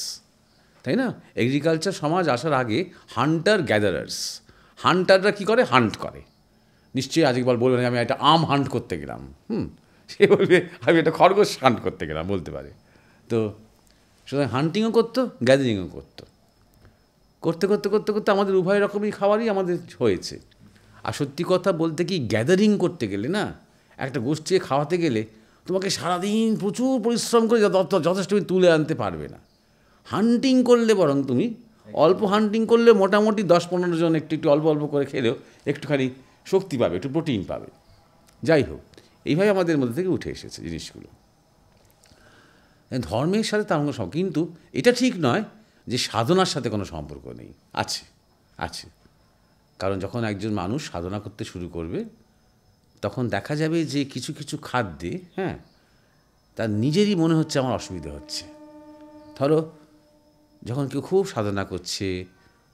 তাই না? এগ্রিকালচার সমাজ আসার আগে হান্টার গ্যাদারার্স, হান্টাররা কী করে? হান্ট করে। নিশ্চয়ই আজকে বলবে না আমি একটা আম হান্ট করতে গেলাম, সে বলবে আমি একটা খরগোশ হান্ট করতে গেলাম, বলতে পারে। তো সুতরাং হান্টিংও করতো, গ্যাদারিংও করতো, করতে করতে করতে করতে আমাদের উভয় রকমই খাবারই আমাদের হয়েছে। আর সত্যি কথা বলতে কি, গ্যাদারিং করতে গেলে না, একটা গোষ্ঠীকে খাওয়াতে গেলে তোমাকে সারাদিন প্রচুর পরিশ্রম করে যথেষ্ট তুমি তুলে আনতে পারবে না। হান্টিং করলে বরং তুমি অল্প হান্টিং করলে মোটামুটি 10-15 জন একটু একটু অল্প অল্প করে খেলেও একটুখানি শক্তি পাবে, একটু প্রোটিন পাবে। যাই হোক, এইভাবে আমাদের মধ্যে থেকে উঠে এসেছে জিনিসগুলো। ধর্মের সাথে তার কোনো সম্পর্ক, কিন্তু এটা ঠিক নয় যে সাধনার সাথে কোনো সম্পর্ক নেই। আছে, আছে। কারণ যখন একজন মানুষ সাধনা করতে শুরু করবে তখন দেখা যাবে যে কিছু কিছু খাদ্যে তার নিজেরই মনে হচ্ছে আমার অসুবিধা হচ্ছে। ধরো যখন কেউ খুব সাধনা করছে,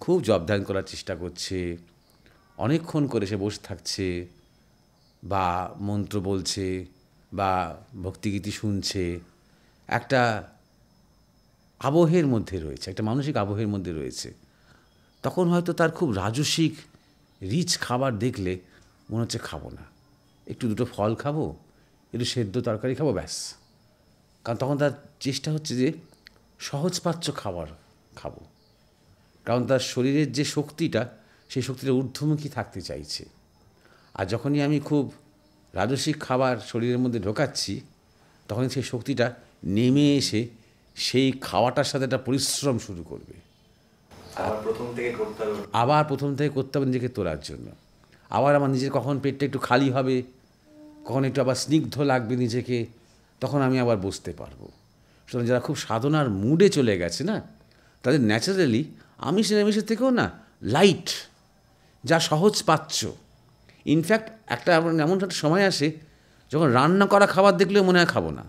খুব জপ ধ্যান করার চেষ্টা করছে, অনেকক্ষণ করে সে বসে থাকছে, বা মন্ত্র বলছে বা ভক্তিগীতি শুনছে, একটা আবহের মধ্যে রয়েছে, একটা মানসিক আবহের মধ্যে রয়েছে, তখন হয়তো তার খুব রাজসিক রিচ খাবার দেখলে মনে হচ্ছে খাবো না, একটু দুটো ফল খাবো, একটু সেদ্ধ তরকারি খাবো, ব্যাস। কারণ তখন তার চেষ্টা হচ্ছে যে সহজপাচ্য খাবার খাবো, কারণ তার শরীরের যে শক্তিটা, সেই শক্তিটা ঊর্ধ্বমুখী থাকতে চাইছে। আর যখনই আমি খুব রাজসিক খাবার শরীরের মধ্যে ঢোকাচ্ছি, তখন সেই শক্তিটা নেমে এসে সেই খাওয়াটার সাথে একটা পরিশ্রম শুরু করবে। আবার প্রথম থেকে করতে হবে নিজেকে তোলার জন্য। আবার আমার নিজের কখন পেটটা একটু খালি হবে, কখন একটু আবার স্নিগ্ধ লাগবে নিজেকে, তখন আমি আবার বসতে পারবো। সুতরাং যারা খুব সাধনার মুডে চলে গেছে না, তাদের ন্যাচারালি আমিষ নিরামিষের থেকেও না লাইট, যা সহজ পাচ্ছ। ইনফ্যাক্ট এমন একটা সময় আসে যখন রান্না করা খাবার দেখলেও মনে হয় খাবো না,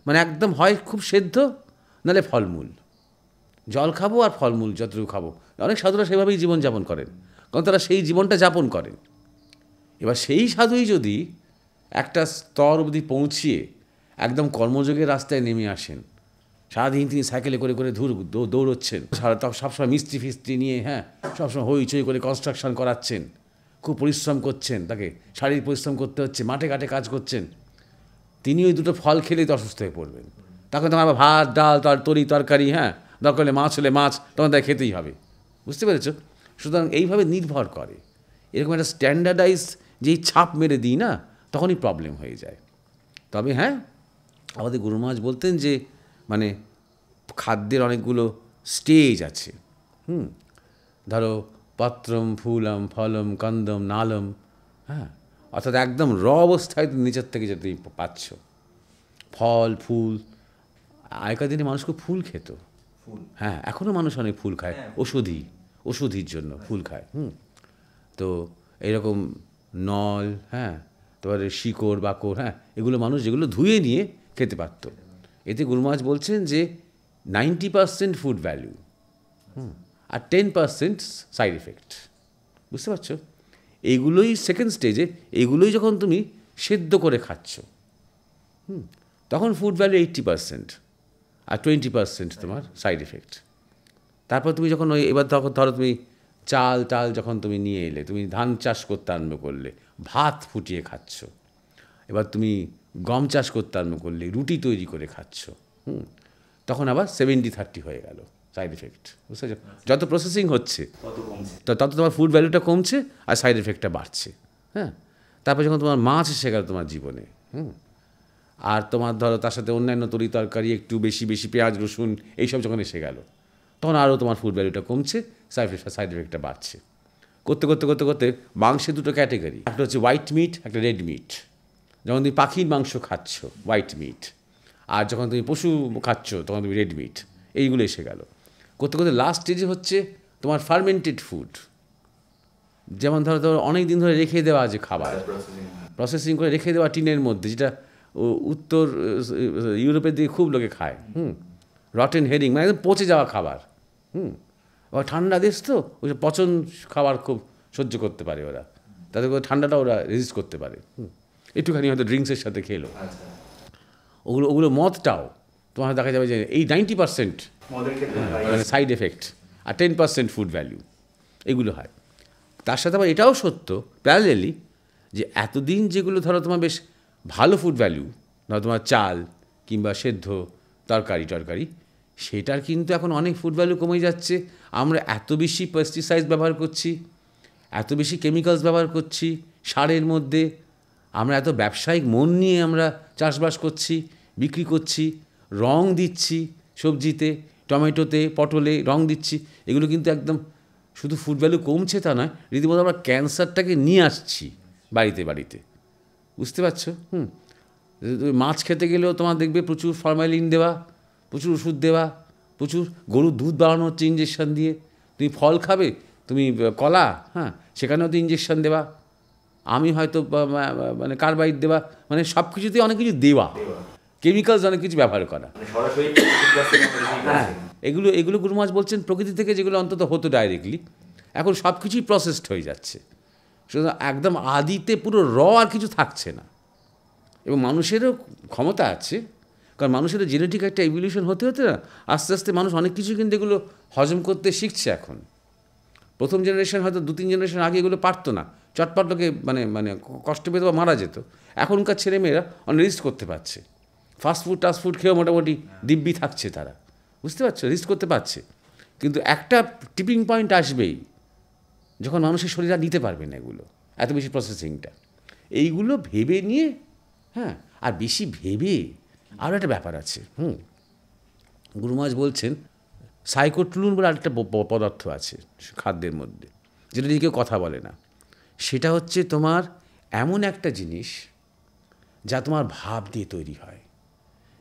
মানে একদম হয় খুব সেদ্ধ, নাহলে ফলমূল, জল খাবো আর ফলমূল যতটুকু খাবো। অনেক সাধুরা সেভাবেই জীবনযাপন করেন, কারণ তারা সেই জীবনটা যাপন করেন। এবার সেই সাধুই যদি একটা স্তর অবধি পৌঁছিয়ে একদম কর্মযোগের রাস্তায় নেমে আসেন, সারাদিন তিনি সাইকেলে করে করে দৌড়চ্ছেন, সবসময় মিস্ত্রি ফিস্ত্রি নিয়ে, সবসময় হইচই করে কনস্ট্রাকশন করাচ্ছেন, খুব পরিশ্রম করছেন, তাকে শারীরিক পরিশ্রম করতে হচ্ছে, মাঠে ঘাটে কাজ করছেন, তিনি ওই দুটো ফল খেলেই তো অসুস্থ হয়ে পড়বেন। তখন তোমার ভাত ডাল তরকারি, দরকার হলে মাছ তখন তাকে খেতেই হবে। বুঝতে পেরেছ? সুতরাং এইভাবে নির্ভর করে, এরকম একটা স্ট্যান্ডার্ডাইজ যেই ছাপ মেরে দিই না, তখনই প্রবলেম হয়ে যায়। তবে আমাদের গুরু মহারাজ বলতেন যে মানে খাদ্যের অনেকগুলো স্টেজ আছে। ধরো পত্রম ফুলম ফলম কন্দম নালম, অর্থাৎ একদম অবস্থায় নিচের থেকে যে তুমি পাচ্ছ ফল ফুল। আগেকার দিনে মানুষ খুব ফুল খেত, এখনও মানুষ অনেক ফুল খায়, ওষুধির জন্য ফুল খায়। তো এইরকম নল, তারপরে শিকড় বাকড়, এগুলো মানুষ যেগুলো ধুয়ে নিয়ে খেতে পারত। এতে গুরু মহারাজ বলছেন যে 90% ফুড ভ্যালু আর 10% সাইড এফেক্ট। বুঝতে পারছো? এইগুলোই সেকেন্ড স্টেজে, এইগুলোই যখন তুমি সেদ্ধ করে খাচ্ছ, তখন ফুড ভ্যালু 80% আর 20% তোমার সাইড এফেক্ট। তারপর তুমি যখন তখন ধরো তুমি চাল যখন তুমি নিয়ে এলে, তুমি ধান চাষ করতে আরম্ভ করলে, ভাত ফুটিয়ে খাচ্ছ, এবার তুমি গম চাষ করতে আরম্ভ করলে, রুটি তৈরি করে খাচ্ছ, তখন আবার 70-30 হয়ে গেল সাইড এফেক্ট। বুঝতে পারছো? যত প্রসেসিং হচ্ছে তত তোমার ফুড ভ্যালুটা কমছে আর সাইড এফেক্টটা বাড়ছে। তারপর যখন তোমার মাছ এসে গেল তোমার জীবনে, আর তোমার ধরো তার সাথে অন্যান্য তরকারি একটু বেশি পেঁয়াজ রসুন এইসব যখন এসে গেল, তখন আরও তোমার ফুড ভ্যালুটা কমছে, সাইড এফেক্টটা বাড়ছে। করতে মাংসের দুটো ক্যাটেগরি, একটা হচ্ছে হোয়াইট মিট, একটা রেড মিট। যখন তুমি পাখির মাংস খাচ্ছ হোয়াইট মিট, আর যখন তুমি পশু খাচ্ছ তখন তুমি রেড মিট, এইগুলো এসে গেল। করতে লাস্ট স্টেজে হচ্ছে তোমার ফার্মেন্টেড ফুড, যেমন ধরো অনেক দিন ধরে রেখে দেওয়া যে খাবার, প্রসেসিং করে রেখে দেওয়া টিনের মধ্যে, যেটা উত্তর ইউরোপের দিকে খুব লোকে খায়। রটেন হেরিং, মানে একদম পচে যাওয়া খাবার। ওরা ঠান্ডা দেশ তো, ওই পচন খাবার খুব সহ্য করতে পারে ওরা, তাদের ঠান্ডাটা ওরা রেজিস্ট করতে পারে। একটুখানি হয়তো ড্রিঙ্কসের সাথে খেলো। ওগুলো মদটাও তোমার দেখা যাবে যে এই 90% মানে সাইড এফেক্ট আর 10% ফুড ভ্যালু, এগুলো হয়। তার সাথে আবার এটাও সত্য প্যারালেলি যে এতদিন যেগুলো ধরো তোমার বেশ ভালো ফুড ভ্যালু, ধরো তোমার চাল কিংবা সেদ্ধ তরকারি, সেটার কিন্তু এখন অনেক ফুড ভ্যালু কমে যাচ্ছে। আমরা এত বেশি পেস্টিসাইড ব্যবহার করছি, এত বেশি কেমিক্যালস ব্যবহার করছি সারের মধ্যে, আমরা এত ব্যবসায়িক মন নিয়ে আমরা চাষবাস করছি, বিক্রি করছি, রং দিচ্ছি সবজিতে, টমেটোতে, পটলে রং দিচ্ছি। এগুলো কিন্তু একদম শুধু ফুড ভ্যালু কমছে তা নয়, রীতিমতো আমরা ক্যান্সারটাকে নিয়ে আসছি বাড়িতে। বুঝতে পারছো? মাছ খেতে গেলেও তোমার দেখবে প্রচুর ফরমালিন দেওয়া, প্রচুর ওষুধ দেওয়া, প্রচুর গরুর দুধ বাড়ানো হচ্ছে ইঞ্জেকশন দিয়ে। তুমি ফল খাবে, তুমি কলা, সেখানেও তো ইঞ্জেকশন দেওয়া, আমি হয়তো মানে কার্বাইড দেওয়া, মানে সব কিছুতেই অনেক কিছু দেওয়া, কেমিক্যালস অনেক কিছু ব্যবহার করা। এগুলো গুরু মহারাজ বলছেন প্রকৃতি থেকে যেগুলো অন্তত হতো ডাইরেক্টলি, এখন সব কিছুই প্রসেসড হয়ে যাচ্ছে। সুতরাং একদম আদিতে পুরো আর কিছু থাকছে না। এবং মানুষেরও ক্ষমতা আছে, কারণ মানুষেরও জেনেটিক একটা ইভলিউশন হতে হতে না আস্তে আস্তে মানুষ অনেক কিছু কিন্তু এগুলো হজম করতে শিখছে এখন। প্রথম জেনারেশন হয়তো 2-3 জেনারেশন আগে এগুলো পারতো না, চটপট লোকে মানে মানে কষ্ট পেত বা মারা যেত। এখনকার ছেলেমেয়েরা অনেক রিস্ক করতে পারছে, টাস্ট ফুড খেয়েও মোটামুটি দিব্যি থাকছে তারা, বুঝতে পারছো, রিস্ক করতে পারছে। কিন্তু একটা টিপিং পয়েন্ট আসবেই যখন মানুষের শরীর আর নিতে পারবে না এগুলো, এত বেশি প্রসেসিংটা। এইগুলো ভেবে নিয়ে, হ্যাঁ, আর বেশি ভেবে আরও একটা ব্যাপার আছে। গুরু মহারাজ বলছেন সাইকোট্রুন বলে আরেকটা পদার্থ আছে খাদ্যের মধ্যে, যেটা নিয়ে কেউ কথা বলে না। সেটা হচ্ছে তোমার এমন একটা জিনিস যা তোমার ভাব দিয়ে তৈরি হয়।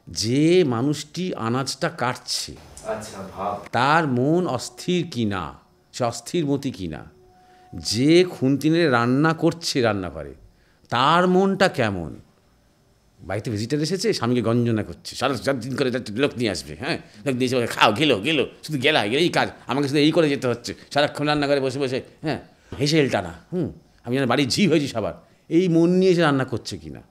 যে মানুষটি আনাজটা কাটছে, আচ্ছা, ভাব, তার মন অস্থির কি না, সে অস্থির মতি কি না। যে খুন্তিনে রান্না করছে রান্নাঘরে, তার মনটা কেমন। বাড়িতে ভিজিটার এসেছে, স্বামীকে গঞ্জনা করছে, সারাদিন করে লোক নিয়ে আসবে, হ্যাঁ, লোক নিয়ে এসে খাও, গেলো, শুধু গেলেই কাজ, আমাকে শুধু এই করে যেতে হচ্ছে সারাক্ষণ রান্নাঘরে বসে বসে, হ্যাঁ, হেসে টানা, আমি যেন বাড়ির ঝি হয়েছি সবার। এই মন নিয়ে সে রান্না করছে কি না,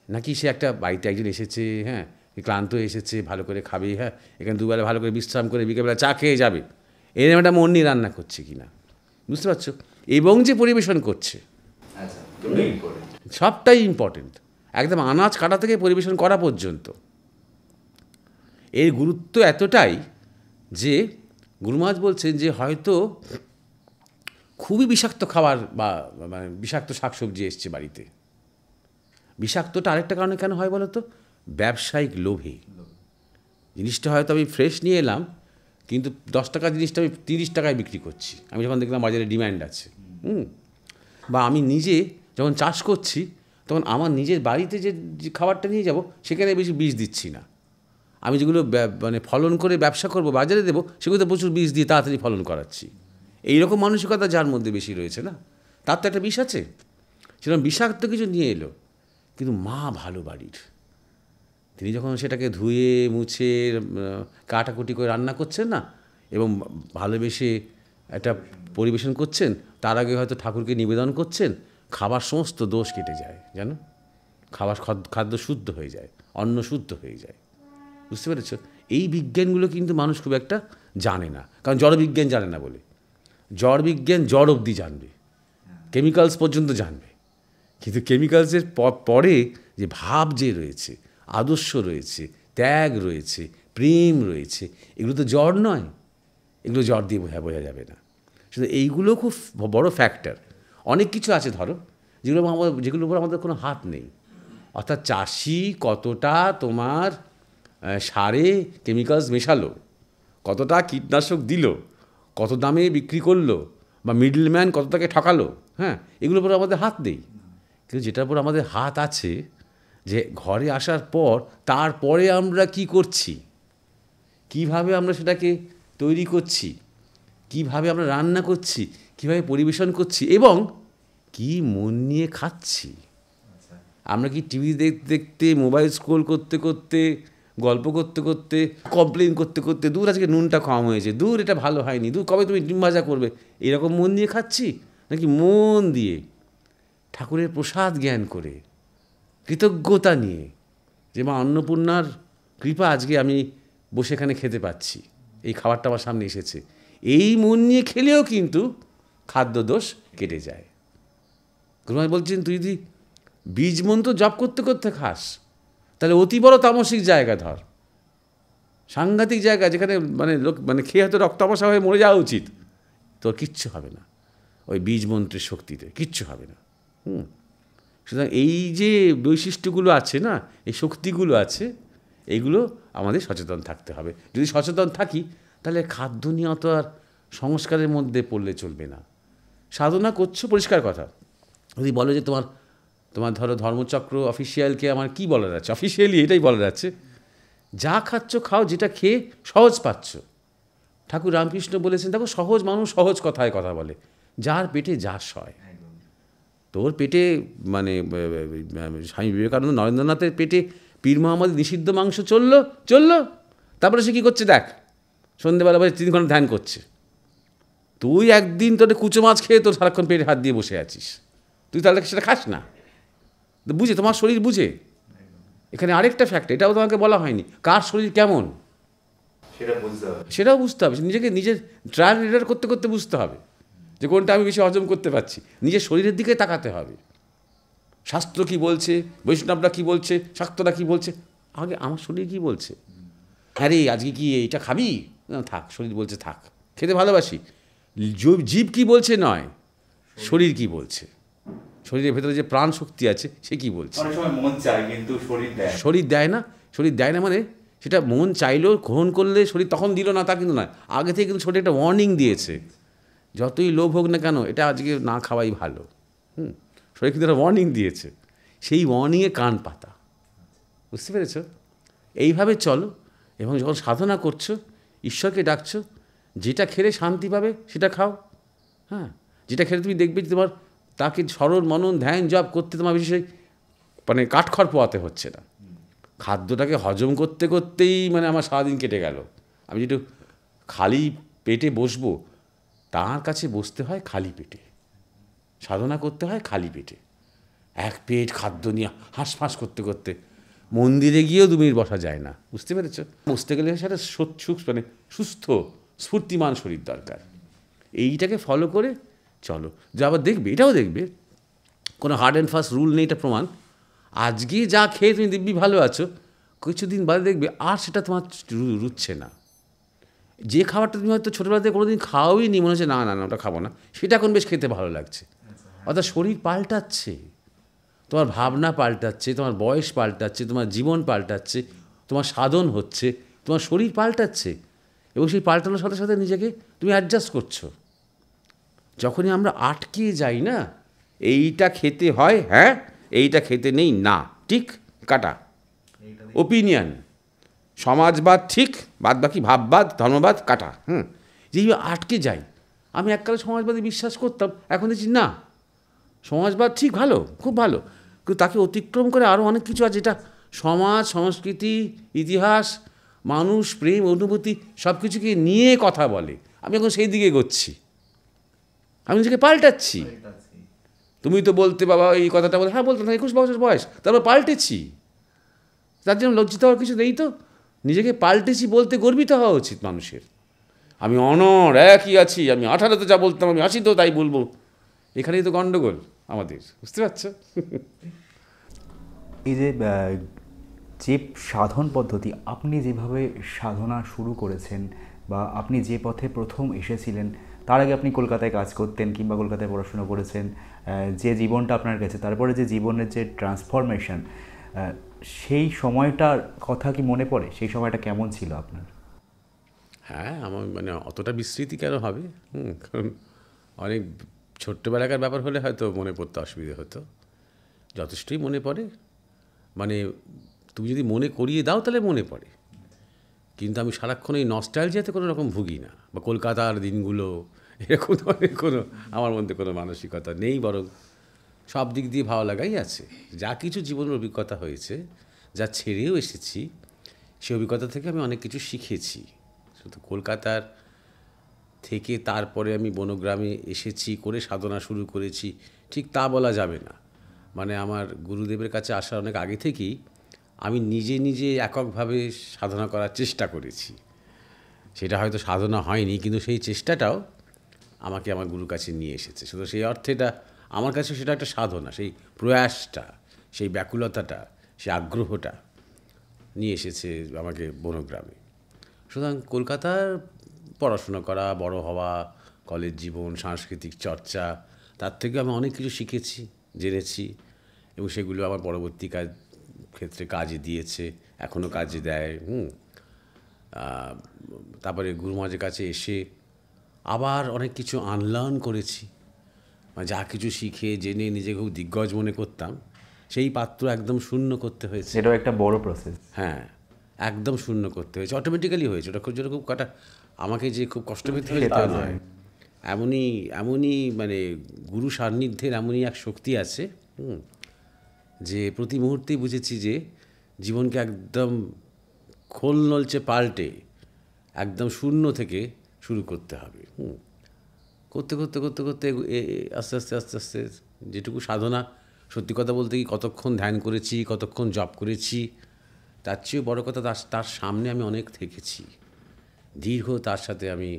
নাকি সে একটা বাড়িতে একজন এসেছে, হ্যাঁ, ক্লান্ত এসেছে, ভালো করে খাবে, হ্যাঁ, এখানে দুবেলা ভালো করে বিশ্রাম করে বিকেলবেলা চা খেয়ে যাবে, এরকম একটা মন নিয়ে রান্না করছে কি না, বুঝতে পারছো। এবং যে পরিবেশন করছে, সবটাই ইম্পর্টেন্ট, একদম আনাজ কাটা থেকে পরিবেশন করা পর্যন্ত। এর গুরুত্ব এতটাই যে গুরু মহারাজ বলছেন যে হয়তো খুবই বিষাক্ত খাবার বা মানে বিষাক্ত শাকসবজি এসছে বাড়িতে। বিষাক্তটা আরেকটা কারণে কেন হয় বলো তো? ব্যবসায়িক লোভে। জিনিসটা হয়তো আমি ফ্রেশ নিয়ে এলাম, কিন্তু 10 টাকার জিনিসটা আমি 30 টাকায় বিক্রি করছি, আমি যখন দেখলাম বাজারে ডিম্যান্ড আছে। বা আমি নিজে যখন চাষ করছি, তখন আমার নিজের বাড়িতে যে খাবারটা নিয়ে যাব সেখানে বেশি বীজ দিচ্ছি না। আমি যেগুলো মানে ফলন করে ব্যবসা করব, বাজারে দেবো, সেগুলোতে প্রচুর বীজ দিয়ে তাড়াতাড়ি ফলন করাচ্ছি। এইরকম মানসিকতা যার মধ্যে বেশি রয়েছে না, তার তো একটা বিষ আছে। সেরকম বিষাক্ত কিছু নিয়ে এলো, কিন্তু মা ভালো বাড়ির, তিনি যখন সেটাকে ধুয়ে মুছে কাটাকুটি করে রান্না করছেন না, এবং ভালোবেসে একটা পরিবেশন করছেন, তার আগে হয়তো ঠাকুরকে নিবেদন করছেন, খাবার সমস্ত দোষ কেটে যায়, জানো, খাদ্য শুদ্ধ হয়ে যায়, অন্ন শুদ্ধ হয়ে যায়, বুঝতে পেরেছ। এই বিজ্ঞানগুলো কিন্তু মানুষ খুব একটা জানে না, কারণ জড় বিজ্ঞান জানে না বলে। জড় বিজ্ঞান জড় অবধি জানবে, কেমিক্যালস পর্যন্ত জানবে, কিন্তু কেমিক্যালসের পরে যে ভাব যে রয়েছে, আদর্শ রয়েছে, ত্যাগ রয়েছে, প্রেম রয়েছে, এগুলো তো জড় নয়, এগুলো জড় দিয়ে বোঝা যাবে না। শুধু এইগুলো খুব বড় ফ্যাক্টর। অনেক কিছু আছে ধরো যেগুলোর উপর আমাদের কোনো হাত নেই, অর্থাৎ চাষি কতটা তোমার সারে কেমিক্যালস মেশালো, কতটা কীটনাশক দিল, কত দামে বিক্রি করলো, বা মিডলম্যান কত তাকে ঠকালো, হ্যাঁ, এগুলোর উপর আমাদের হাত নেই। কিন্তু যেটার উপর আমাদের হাত আছে, যে ঘরে আসার পর তারপরে আমরা কি করছি, কিভাবে আমরা সেটাকে তৈরি করছি, কিভাবে আমরা রান্না করছি, কিভাবে পরিবেশন করছি, এবং কি মন নিয়ে খাচ্ছি। আমরা কি টিভি দেখতে দেখতে, মোবাইল স্ক্রোল করতে করতে, গল্প করতে করতে, কমপ্লেন করতে করতে, দূর আজকে নুনটা কম হয়েছে, দূর এটা ভালো হয়নি, দূর কবে তুমি ডিম ভাজা করবে, এরকম মন দিয়ে খাচ্ছি, নাকি মন দিয়ে ঠাকুরের প্রসাদ জ্ঞান করে, কৃতজ্ঞতা নিয়ে, যে মা অন্নপূর্ণার কৃপা আজকে আমি বসে এখানে খেতে পাচ্ছি, এই খাবারটা আমার সামনে এসেছে, এই মন নিয়ে খেলেও কিন্তু খাদ্যদোষ কেটে যায়। গুরুমা বলছেন তুই যদি বীজ মন্ত্র জপ করতে করতে খাস, তাহলে অতি বড় তামসিক জায়গা ধর, সাংঘাতিক জায়গা, যেখানে মানে লোক মানে খেয়ে হয়তো রক্তাপসা হয়ে মরে যাওয়া উচিত, তোর কিচ্ছু হবে না, ওই বীজ মন্ত্রের শক্তিতে কিচ্ছু হবে না। সুতরাং এই যে বৈশিষ্ট্যগুলো আছে না, এই শক্তিগুলো আছে, এইগুলো আমাদের সচেতন থাকতে হবে। যদি সচেতন থাকি, তাহলে খাদ্য নিয়ে অত আর সংস্কারের মধ্যে পড়লে চলবে না। সাধনা করছো, পরিষ্কার কথা। যদি বলো যে তোমার ধরো ধর্মচক্র অফিসিয়ালকে আমার কি বলার আছে, অফিসিয়ালি এটাই বলার আছে, যা খাচ্ছ খাও, যেটা খেয়ে সহজ পাচ্ছ। ঠাকুর রামকৃষ্ণ বলেছেন, দেখো সহজ মানুষ সহজ কথায় কথা বলে, যার পেটে যা সয়। তোর পেটে মানে স্বামী বিবেকানন্দ, নরেন্দ্রনাথের পেটে পীর মোহাম্মদ নিষিদ্ধ মাংস চললো, তারপরে সে কী করছে দেখ, সন্ধ্যেবেলা 3 ঘন্টা ধ্যান করছে, তুই একদিন তোর কুচো মাছ খেয়ে তোর সারাক্ষণ পেটে হাত দিয়ে বসে আছিস, তুই তাহলে সেটা খাস না, বুঝে, তোমার শরীর বুঝে। এখানে আরেকটা ফ্যাক্ট, এটাও তোমাকে বলা হয়নি, কার শরীর কেমন সেটাও বুঝতে হবে। নিজেকে নিজের ট্রায়াল এরার করতে করতে বুঝতে হবে যে কোনটা আমি বেশি হজম করতে পারছি। নিজের শরীরের দিকে তাকাতে হবে, শাস্ত্র কী বলছে, বৈষ্ণবরা কী বলছে, শাক্তরা কী বলছে, আগে আমার শরীর কী বলছে। হ্যাঁ রে, আজকে কি এইটা খাবি, থাক, শরীর বলছে থাক, খেতে ভালোবাসি, জীব কী বলছে নয়, শরীর কী বলছে, শরীরের ভেতরে যে প্রাণ শক্তি আছে সে কী বলছে। মন চায় কিন্তু শরীর দেয় না, শরীর দেয় না মানে সেটা মন চাইলেও গ্রহণ করলে শরীর তখন দিল না তা কিন্তু নয়, আগে থেকে কিন্তু শরীর একটা ওয়ার্নিং দিয়েছে, যতই লোভ হোক না কেন এটা আজকে না খাওয়াই ভালো। শরীর কিন্তু একটা ওয়ার্নিং দিয়েছে, সেই ওয়ার্নিংয়ে কান পাতা, বুঝতে পেরেছ? এইভাবে চলো, এবং যখন সাধনা করছো, ঈশ্বরকে ডাকছো, যেটা খেলে শান্তি পাবে সেটা খাও। হ্যাঁ, যেটা খেলে তুমি দেখবে যে তোমার তাকে স্মরণ মনন ধ্যান জপ করতে তোমার বিশেষ মানে কাঠখড় পোয়াতে হচ্ছে না। খাদ্যটাকে হজম করতে করতেই মানে আমার সারাদিন কেটে গেল। আমি যেটু খালি পেটে বসবো, তার কাছে বসতে হয় খালি পেটে, সাধনা করতে হয় খালি পেটে, এক পেট খাদ্য নিয়ে হাঁসফাঁস করতে করতে মন্দিরে গিয়েও 2 মিনিট বসা যায় না, বুঝতে পেরেছ? বসতে গেলে সেটা মানে সুস্থ স্ফূর্তিমান শরীর দরকার। এইটাকে ফলো করে চলো, যা আবার দেখবে, এটাও দেখবে কোনো হার্ড অ্যান্ড ফাস্ট রুল নেই, এটা প্রমাণ। আজকে যা খেয়ে তুমি দিব্যি ভালো আছো, কিছুদিন বাদে দেখবে আর সেটা তোমার রুচ্ছে না। যে খাবারটা তুমি হয়তো ছোটোবেলাতে কোনো দিন খাওয়াই নি, মনে হচ্ছে না না না ওটা খাবো না, সেটা এখন বেশ খেতে ভালো লাগছে। অর্থাৎ শরীর পাল্টাচ্ছে, তোমার ভাবনা পাল্টাচ্ছে, তোমার বয়স পাল্টাচ্ছে, তোমার জীবন পাল্টাচ্ছে, তোমার সাধন হচ্ছে, তোমার শরীর পাল্টাচ্ছে, এবং সেই পাল্টানোর সাথে সাথে নিজেকে তুমি অ্যাডজাস্ট করছো। যখনই আমরা আটকে যাই না, এইটা খেতে হয়, হ্যাঁ এইটা খেতে নেই, না ঠিক কাটা, ওপিনিয়ন, সমাজবাদ ঠিক, বাদ বাকি ভাববাদ ধর্মবাদ কাটা, যেইভাবে আটকে যাই। আমি এককালে সমাজবাদে বিশ্বাস করতাম, এখন দেখছি না, সমাজবাদ ঠিক ভালো, খুব ভালো, কিন্তু তাকে অতিক্রম করে আরও অনেক কিছু আছে যেটা সমাজ, সংস্কৃতি, ইতিহাস, মানুষ, প্রেম, অনুভূতি সব কিছুকে নিয়ে কথা বলে। আমি এখন সেই দিকে এগোচ্ছি, আমি নিজেকে পাল্টাচ্ছি। তুমি তো বলতে বাবা এই কথাটা বলে, হ্যাঁ বলতো না, 21 বছর বয়স, তারপর পাল্টেছি, তার জন্য লজ্জিত হওয়ার কিছু নেই তো। নিজেকে পাল্টেছি বলতে গর্বিত হওয়া উচিত মানুষের। আমি অনড় একই আছি, আমি 18-তে যা বলতাম আমি 80-তেও তাই বলবো, এখানেই তো গণ্ডগোল আমাদের, বুঝতে পারছো? এই যে সাধন পদ্ধতি, আপনি যেভাবে সাধনা শুরু করেছেন বা আপনি যে পথে প্রথম এসেছিলেন, তার আগে আপনি কলকাতায় কাজ করতেন কিংবা কলকাতায় পড়াশোনা করেছেন, যে জীবনটা আপনার কাছে, তারপরে যে জীবনের যে ট্রান্সফরমেশন, সেই সময়টার কথা কি মনে পড়ে? সেই সময়টা কেমন ছিল আপনার? হ্যাঁ, আমার মানে অতটা বিস্মৃতি কেন হবে, কারণ অনেক ছোট্টবেলাকার ব্যাপার হলে হয়তো মনে পড়তে অসুবিধে হতো, যথেষ্টই মনে পড়ে। মানে তুমি যদি মনে করিয়ে দাও তাহলে মনে পড়ে, কিন্তু আমি সারাক্ষণ এই নস্টালজিয়াতে কোনো রকম ভুগি না, বা কলকাতার দিনগুলো এরকম ধরনের কোনো আমার মধ্যে কোনো মানসিকতা নেই, বরং সব দিক দিয়ে ভালো লাগাই আছে। যা কিছু জীবনের অভিজ্ঞতা হয়েছে, যা ছেড়েও এসেছি, সেই অভিজ্ঞতা থেকে আমি অনেক কিছু শিখেছি। শুধু কলকাতার থেকে তারপরে আমি বনগ্রামে এসেছি, করে সাধনা শুরু করেছি, ঠিক তা বলা যাবে না। মানে আমার গুরুদেবের কাছে আসার অনেক আগে থেকেই আমি নিজে নিজে এককভাবে সাধনা করার চেষ্টা করেছি। সেটা হয়তো সাধনা হয়নি, কিন্তু সেই চেষ্টাটাও আমাকে আমার গুরুর কাছে নিয়ে এসেছে। শুধু সেই অর্থে এটা আমার কাছে সেটা একটা সাধনা, সেই প্রয়াসটা, সেই ব্যাকুলতাটা, সেই আগ্রহটা নিয়ে এসেছে আমাকে বনগ্রামে। সুতরাং কলকাতার পড়াশোনা করা, বড় হওয়া, কলেজ জীবন, সাংস্কৃতিক চর্চা, তার থেকে আমি অনেক কিছু শিখেছি, জেনেছি, এবং সেগুলো আমার পরবর্তী ক্ষেত্রে কাজে দিয়েছে, এখনও কাজে দেয়। তারপরে গুরু মহারাজের কাছে এসে আবার অনেক কিছু আনলার্ন করেছি, মানে যা কিছু শিখে জেনে নিজেকে খুব দিগ্গজ মনে করতাম, সেই পাত্র একদম শূন্য করতে হয়েছে। এটাও একটা বড় প্রসেস। হ্যাঁ, একদম শূন্য করতে হয়েছে, অটোমেটিক্যালি হয়েছে। ওটা খুব কাটা আমাকে যে খুব কষ্ট পেতে হয়েছে তা নয়, এমনই মানে গুরু সান্নিধ্যের এমনই এক শক্তি আছে, যে প্রতি মুহূর্তেই বুঝেছি যে জীবনকে একদম খোল নলচে পাল্টে একদম শূন্য থেকে শুরু করতে হবে। করতে করতে করতে করতে আস্তে আস্তে আস্তে আস্তে যেটুকু সাধনা, সত্যি কথা বলতে কি কতক্ষণ ধ্যান করেছি, কতক্ষণ জপ করেছি, তার চেয়েও বড় কথা তার সামনে আমি অনেক থেকেছি, দীর্ঘ তার সাথে আমি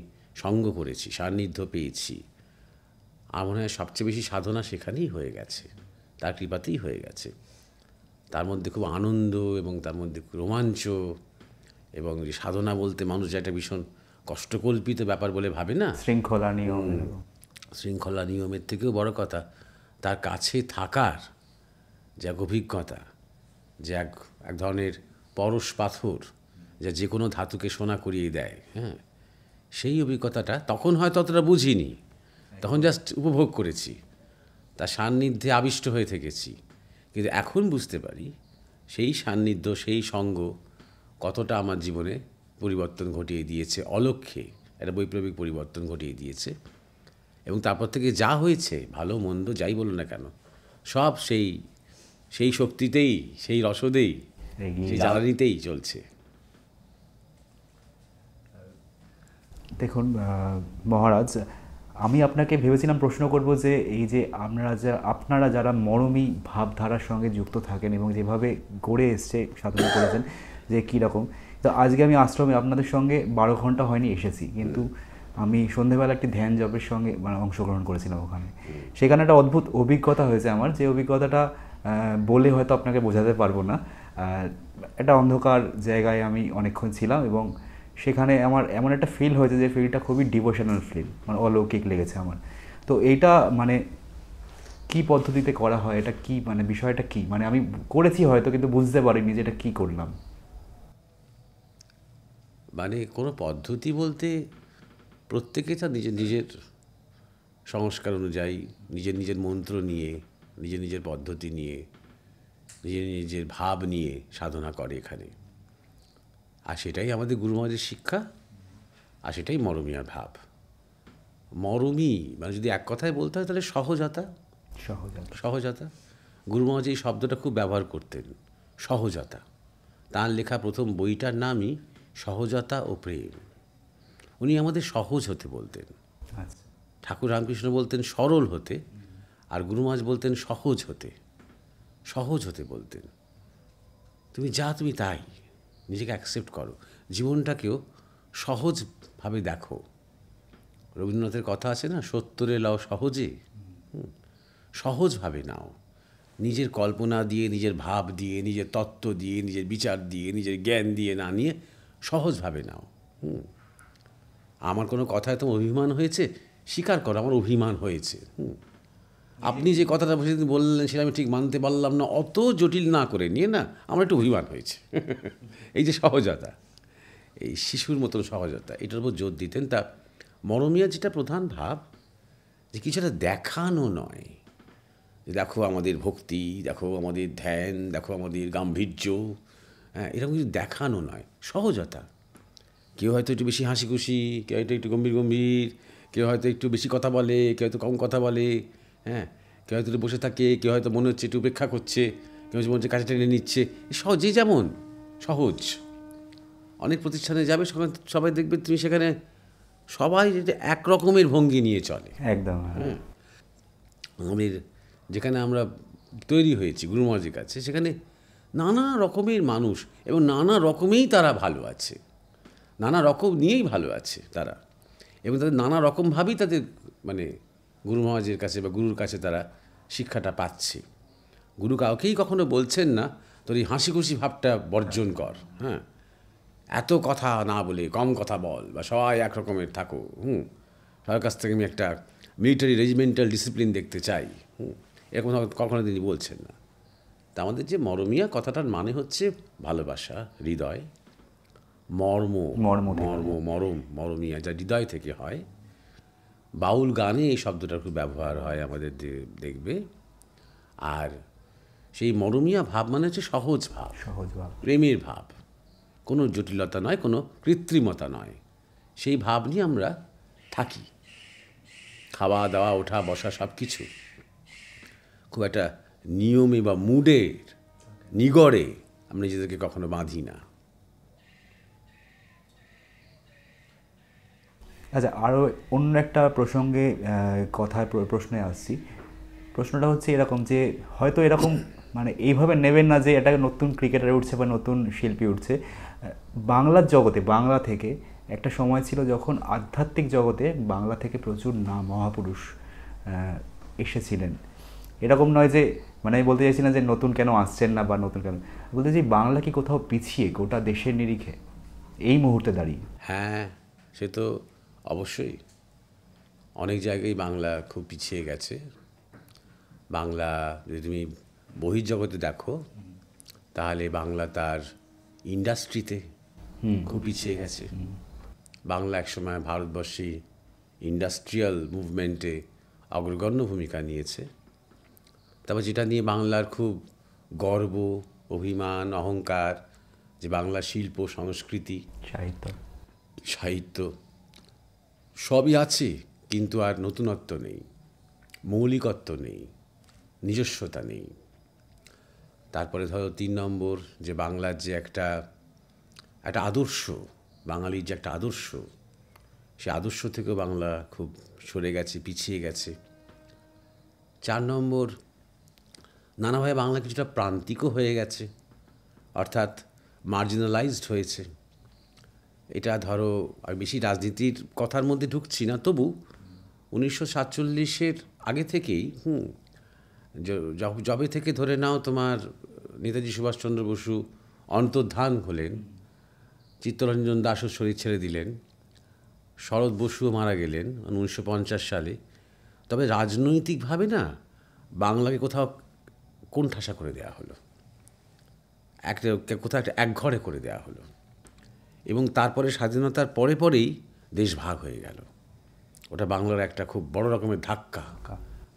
সঙ্গ করেছি, সান্নিধ্য পেয়েছি। আমার মনে হয় সবচেয়ে বেশি সাধনা সেখানেই হয়ে গেছে, তার কৃপাতেই হয়ে গেছে। তার মধ্যে খুব আনন্দ এবং তার মধ্যে খুব রোমাঞ্চ, এবং যে সাধনা বলতে মানুষ যে একটা ভীষণ কষ্টকল্পিত ব্যাপার বলে ভাবে না, শৃঙ্খলা নিয়ম, শৃঙ্খলা নিয়মের থেকেও বড় কথা তার কাছে থাকার যে এক অভিজ্ঞতা, যে এক ধরনের পরশ পাথর যা যে কোনো ধাতুকে সোনা করিয়ে দেয়, হ্যাঁ, সেই অভিজ্ঞতাটা তখন হয়তো অতটা বুঝিনি, তখন জাস্ট উপভোগ করেছি, তার সান্নিধ্যে আবিষ্ট হয়ে থেকেছি। কিন্তু এখন বুঝতে পারি সেই সান্নিধ্য, সেই সঙ্গ কতটা আমার জীবনে পরিবর্তন ঘটিয়ে দিয়েছে, অলক্ষ্যে একটা বৈপ্লবিক পরিবর্তন ঘটিয়ে দিয়েছে। এবং তারপর থেকে যা হয়েছে, ভালো মন্দ যাই বলো না কেন, সব সেই শক্তিতেই, সেই রসদেই, সেই জ্বালানিতেই চলছে। দেখুন মহারাজ, আমি আপনাকে ভেবেছিলাম প্রশ্ন করব যে এই যে আপনারা যারা মরমী ভাবধারার সঙ্গে যুক্ত থাকেন এবং যেভাবে গড়ে এসছে, সাধনা করেছেন, যে কীরকম, তো আজকে আমি আশ্রমে আপনাদের সঙ্গে 12 ঘন্টা হয়নি এসেছি, কিন্তু আমি সন্ধেবেলা একটি ধ্যান জপের সঙ্গে অংশগ্রহণ করেছিলাম ওখানে। সেখানে একটা অদ্ভুত অভিজ্ঞতা হয়েছে আমার, যে অভিজ্ঞতাটা বলে হয়তো আপনাকে বোঝাতে পারবো না। একটা অন্ধকার জায়গায় আমি অনেকক্ষণ ছিলাম এবং সেখানে আমার এমন একটা ফিল হয়েছে যে ফিলটা খুবই ডিভোশনাল ফিল, মানে অলৌকিক লেগেছে আমার। তো এইটা মানে কি পদ্ধতিতে করা হয়, এটা কি, মানে বিষয়টা কি, মানে আমি করেছি হয়তো কিন্তু বুঝতে পারিনি যে এটা কী করলাম। মানে কোনো পদ্ধতি বলতে প্রত্যেকে তার নিজের নিজের সংস্কার অনুযায়ী, নিজের নিজের মন্ত্র নিয়ে, নিজের নিজের পদ্ধতি নিয়ে, নিজের নিজের ভাব নিয়ে সাধনা করে এখানে। আর সেটাই আমাদের গুরু মহারাজের শিক্ষা, আর সেটাই মরমিয়ার ভাব। মরমী মানে যদি এক কথায় বলতে হয় তাহলে সহজতা। সহজতা গুরু মহারাজ এই শব্দটা খুব ব্যবহার করতেন, সহজতা। তাঁর লেখা প্রথম বইটার নামই সহজতা ও প্রেম। উনি আমাদের সহজ হতে বলতেন। ঠাকুর রামকৃষ্ণ বলতেন সরল হতে, আর গুরু মহারাজ বলতেন সহজ হতে। সহজ হতে বলতেন, তুমি তাই, নিজেকে অ্যাকসেপ্ট করো, জীবনটাকেও সহজভাবে দেখো। রবীন্দ্রনাথের কথা আছে না, সত্তরে লাও সহজে, সহজভাবে নাও, নিজের কল্পনা দিয়ে, নিজের ভাব দিয়ে, নিজের তত্ত্ব দিয়ে, নিজের বিচার দিয়ে, নিজের জ্ঞান দিয়ে না নিয়ে সহজভাবে নাও। আমার কোনো কথায় তো অভিমান হয়েছে, স্বীকার করো আমার অভিমান হয়েছে। আপনি যে কথাটা বললেন সেটা আমি ঠিক মানতে পারলাম না, অত জটিল না করে নিয়ে না, আমার একটু অভিমান হয়েছে। এই যে সহজতা, এই শিশুর মতন সহজতা, এটার উপর জোর দিতেন। তা মরমিয়া যেটা প্রধান ভাব, যে কিছুটা দেখানো নয়, যে দেখো আমাদের ভক্তি, দেখো আমাদের ধ্যান, দেখো আমাদের গাম্ভীর্য, হ্যাঁ, এরকম কিছু দেখানো নয়, সহজতা। কেউ হয়তো একটু বেশি হাসি খুশি, কেউ হয়তো একটু গম্ভীর গম্ভীর, কেউ হয়তো একটু বেশি কথা বলে, কেউ হয়তো কম কথা বলে, হ্যাঁ, কেউ হয়তো একটু বসে থাকে, কেউ হয়তো মনে হচ্ছে একটু উপেক্ষা করছে, কেউ মনে হচ্ছে কাছে টেনে নিচ্ছে। সহজেই যেমন সহজ। অনেক প্রতিষ্ঠানে যাবে, সবাই দেখবে তুমি সেখানে সবাই এক রকমের ভঙ্গি নিয়ে চলে, একদম। হ্যাঁ, আমাদের যেখানে আমরা তৈরি হয়েছি গুরু মহারাজের কাছে, সেখানে নানা রকমের মানুষ এবং নানা রকমেই তারা ভালো আছে, নানা রকম নিয়েই ভালো আছে তারা, এবং তাদের নানা রকমভাবেই তাদের মানে গুরু মহারাজের কাছে বা গুরুর কাছে তারা শিক্ষাটা পাচ্ছে। গুরু কাউকেই কখনো বলছেন না তোর এই হাসি খুশি ভাবটা বর্জন কর, হ্যাঁ, এত কথা না বলে কম কথা বল, বা সবাই একরকমের থাকো, সবার কাছ থেকে আমি একটা মিলিটারি রেজিমেন্টাল ডিসিপ্লিন দেখতে চাই, এরকম কখনো তিনি বলছেন না। তা আমাদের যে মরমিয়া কথাটার মানে হচ্ছে ভালোবাসা, হৃদয়, মরমিয়া, যা হৃদয় থেকে হয়। বাউল গানে এই শব্দটার খুব ব্যবহার হয় আমাদের, দেখবে। আর সেই মরমিয়া ভাব মানে হচ্ছে সহজ ভাব, প্রেমের ভাব, কোনো জটিলতা নয়, কোনো কৃত্রিমতা নয়, সেই ভাব নিয়ে আমরা থাকি। খাওয়া দাওয়া, ওঠা বসা সব কিছু খুব একটা নিয়মে বা মুডের নিগড়ে আমরা নিজেদেরকে কখনো বাঁধি না। আচ্ছা, আরও অন্য একটা প্রসঙ্গে প্রশ্নে আসছি। প্রশ্নটা হচ্ছে এরকম যে হয়তো এরকম মানে এইভাবে নেবেন না যে এটা নতুন ক্রিকেটার উঠছে বা নতুন শিল্পী উঠছে। বাংলার জগতে, বাংলা থেকে একটা সময় ছিল যখন আধ্যাত্মিক জগতে বাংলা থেকে প্রচুর নাম মহাপুরুষ এসেছিলেন। এরকম নয় যে মানে আমি বলতে চাইছিলাম যে নতুন কেন আসছেন না বা নতুন কেন, বলতে চাই বাংলা কি কোথাও পিছিয়ে গোটা দেশের নিরিখে এই মুহূর্তে দাঁড়িয়ে? হ্যাঁ, সে তো অবশ্যই। অনেক জায়গায় বাংলা খুব পিছিয়ে গেছে। বাংলা যদি তুমি বহির্জগতে দেখো, তাহলে বাংলা তার ইন্ডাস্ট্রিতে খুব পিছিয়ে গেছে। বাংলা একসময় ভারতবর্ষে ইন্ডাস্ট্রিয়াল মুভমেন্টে অগ্রগণ্য ভূমিকা নিয়েছে। তারপর যেটা নিয়ে বাংলার খুব গর্ব, অভিমান, অহংকার, যে বাংলা শিল্প, সংস্কৃতি, সাহিত্য সবই আছে, কিন্তু আর নতুনত্ব নেই, মৌলিকত্ব নেই, নিজস্বতা নেই। তারপরে ধরো 3 নম্বর, যে বাংলার যে একটা আদর্শ, বাঙালির যে একটা আদর্শ, সে আদর্শ থেকেও বাংলা খুব সরে গেছে, পিছিয়ে গেছে। 4 নম্বর, নানাভাবে বাংলা কিছুটা প্রান্তিকও হয়ে গেছে, অর্থাৎ মার্জিনালাইজড হয়েছে। এটা ধরো, আমি বেশি রাজনীতির কথার মধ্যে ঢুকছি না, তবু 1947-এর আগে থেকেই যবে থেকে ধরে নাও তোমার নেতাজি সুভাষচন্দ্র বসু অন্তর্ধান হলেন, চিত্তরঞ্জন দাসও শরীর ছেড়ে দিলেন, শরৎ বসুও মারা গেলেন 1950 সালে, তবে রাজনৈতিকভাবে না বাংলাকে কোথাও কোণঠাসা করে দেওয়া হলো, কোথাও একটা একঘরে করে দেওয়া হলো। এবং তারপরে স্বাধীনতার পরেই দেশ ভাগ হয়ে গেল। ওটা বাংলার একটা খুব বড় রকমের ধাক্কা।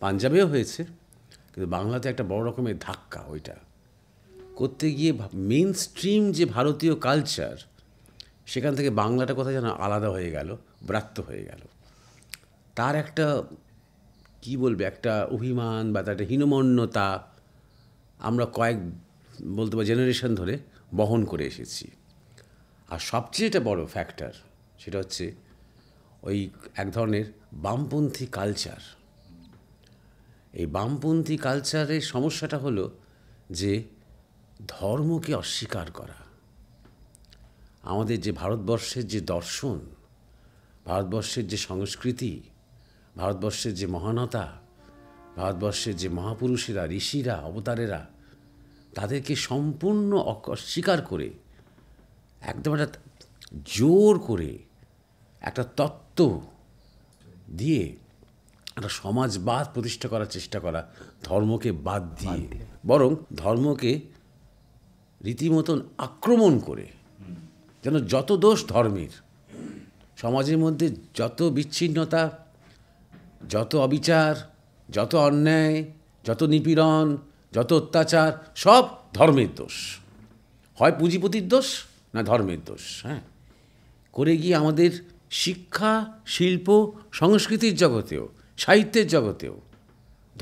পাঞ্জাবেও হয়েছে, কিন্তু বাংলাতে একটা বড় রকমের ধাক্কা। ওইটা করতে গিয়ে মেন স্ট্রিম যে ভারতীয় কালচার, সেখান থেকে বাংলাটা কোথায় যেন আলাদা হয়ে গেল, ব্রাত্য হয়ে গেল। তার একটা কি বলবে, একটা অভিমান বা তার একটা হীনমন্যতা আমরা বলতে পারি জেনারেশন ধরে বহন করে এসেছি। আর সবচেয়ে একটা বড় ফ্যাক্টর, সেটা হচ্ছে ওই এক ধরনের বামপন্থী কালচার। এই বামপন্থী কালচারের সমস্যাটা হলো যে ধর্মকে অস্বীকার করা। আমাদের যে ভারতবর্ষের যে দর্শন, ভারতবর্ষের যে সংস্কৃতি, ভারতবর্ষের যে মহানতা, ভারতবর্ষের যে মহাপুরুষেরা, ঋষিরা, অবতারেরা, তাদেরকে সম্পূর্ণ অস্বীকার করে একদম একটা জোর করে একটা তত্ত্ব দিয়ে একটা সমাজবাদ প্রতিষ্ঠা করার চেষ্টা করা, ধর্মকে বাদ দিয়ে, বরং ধর্মকে রীতিমতন আক্রমণ করে, যেন যত দোষ ধর্মের, সমাজের মধ্যে যত বিচ্ছিন্নতা, যত অবিচার, যত অন্যায়, যত নিপীড়ন, যত অত্যাচার, সব ধর্মের দোষ, হয় পুঁজিপতির দোষ না ধর্মের দোষ। হ্যাঁ, করে গিয়ে আমাদের শিক্ষা, শিল্প, সংস্কৃতির জগতেও, সাহিত্যের জগতেও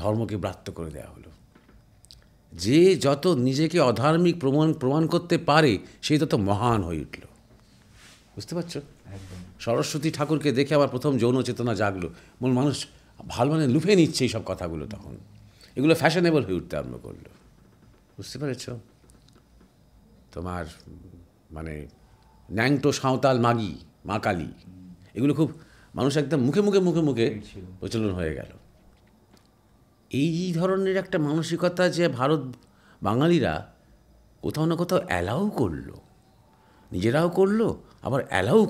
ধর্মকে ব্রাত্য করে দেওয়া হলো। যে যত নিজেকে অধার্মিক প্রমাণ করতে পারে, সে তত মহান হয়ে উঠল। বুঝতে পারছো? সরস্বতী ঠাকুরকে দেখে আমার প্রথম যৌন চেতনা জাগলো, মানুষ ভালো মানে লুফে নিচ্ছে এইসব কথাগুলো। তখন এগুলো ফ্যাশনেবল হয়ে উঠতে আরম্ভ করলো। বুঝতে পেরেছ? তোমার মানে ন্যাংটো, সাঁওতাল, মাগি, মা কালী, এগুলো খুব মানুষ একদম মুখে প্রচলন হয়ে গেল। এই ধরনের একটা মানসিকতা যে ভারত বাঙালিরা কোথাও না কোথাও অ্যালাউ করলো, নিজেরাও করলো, আবার অ্যালাউ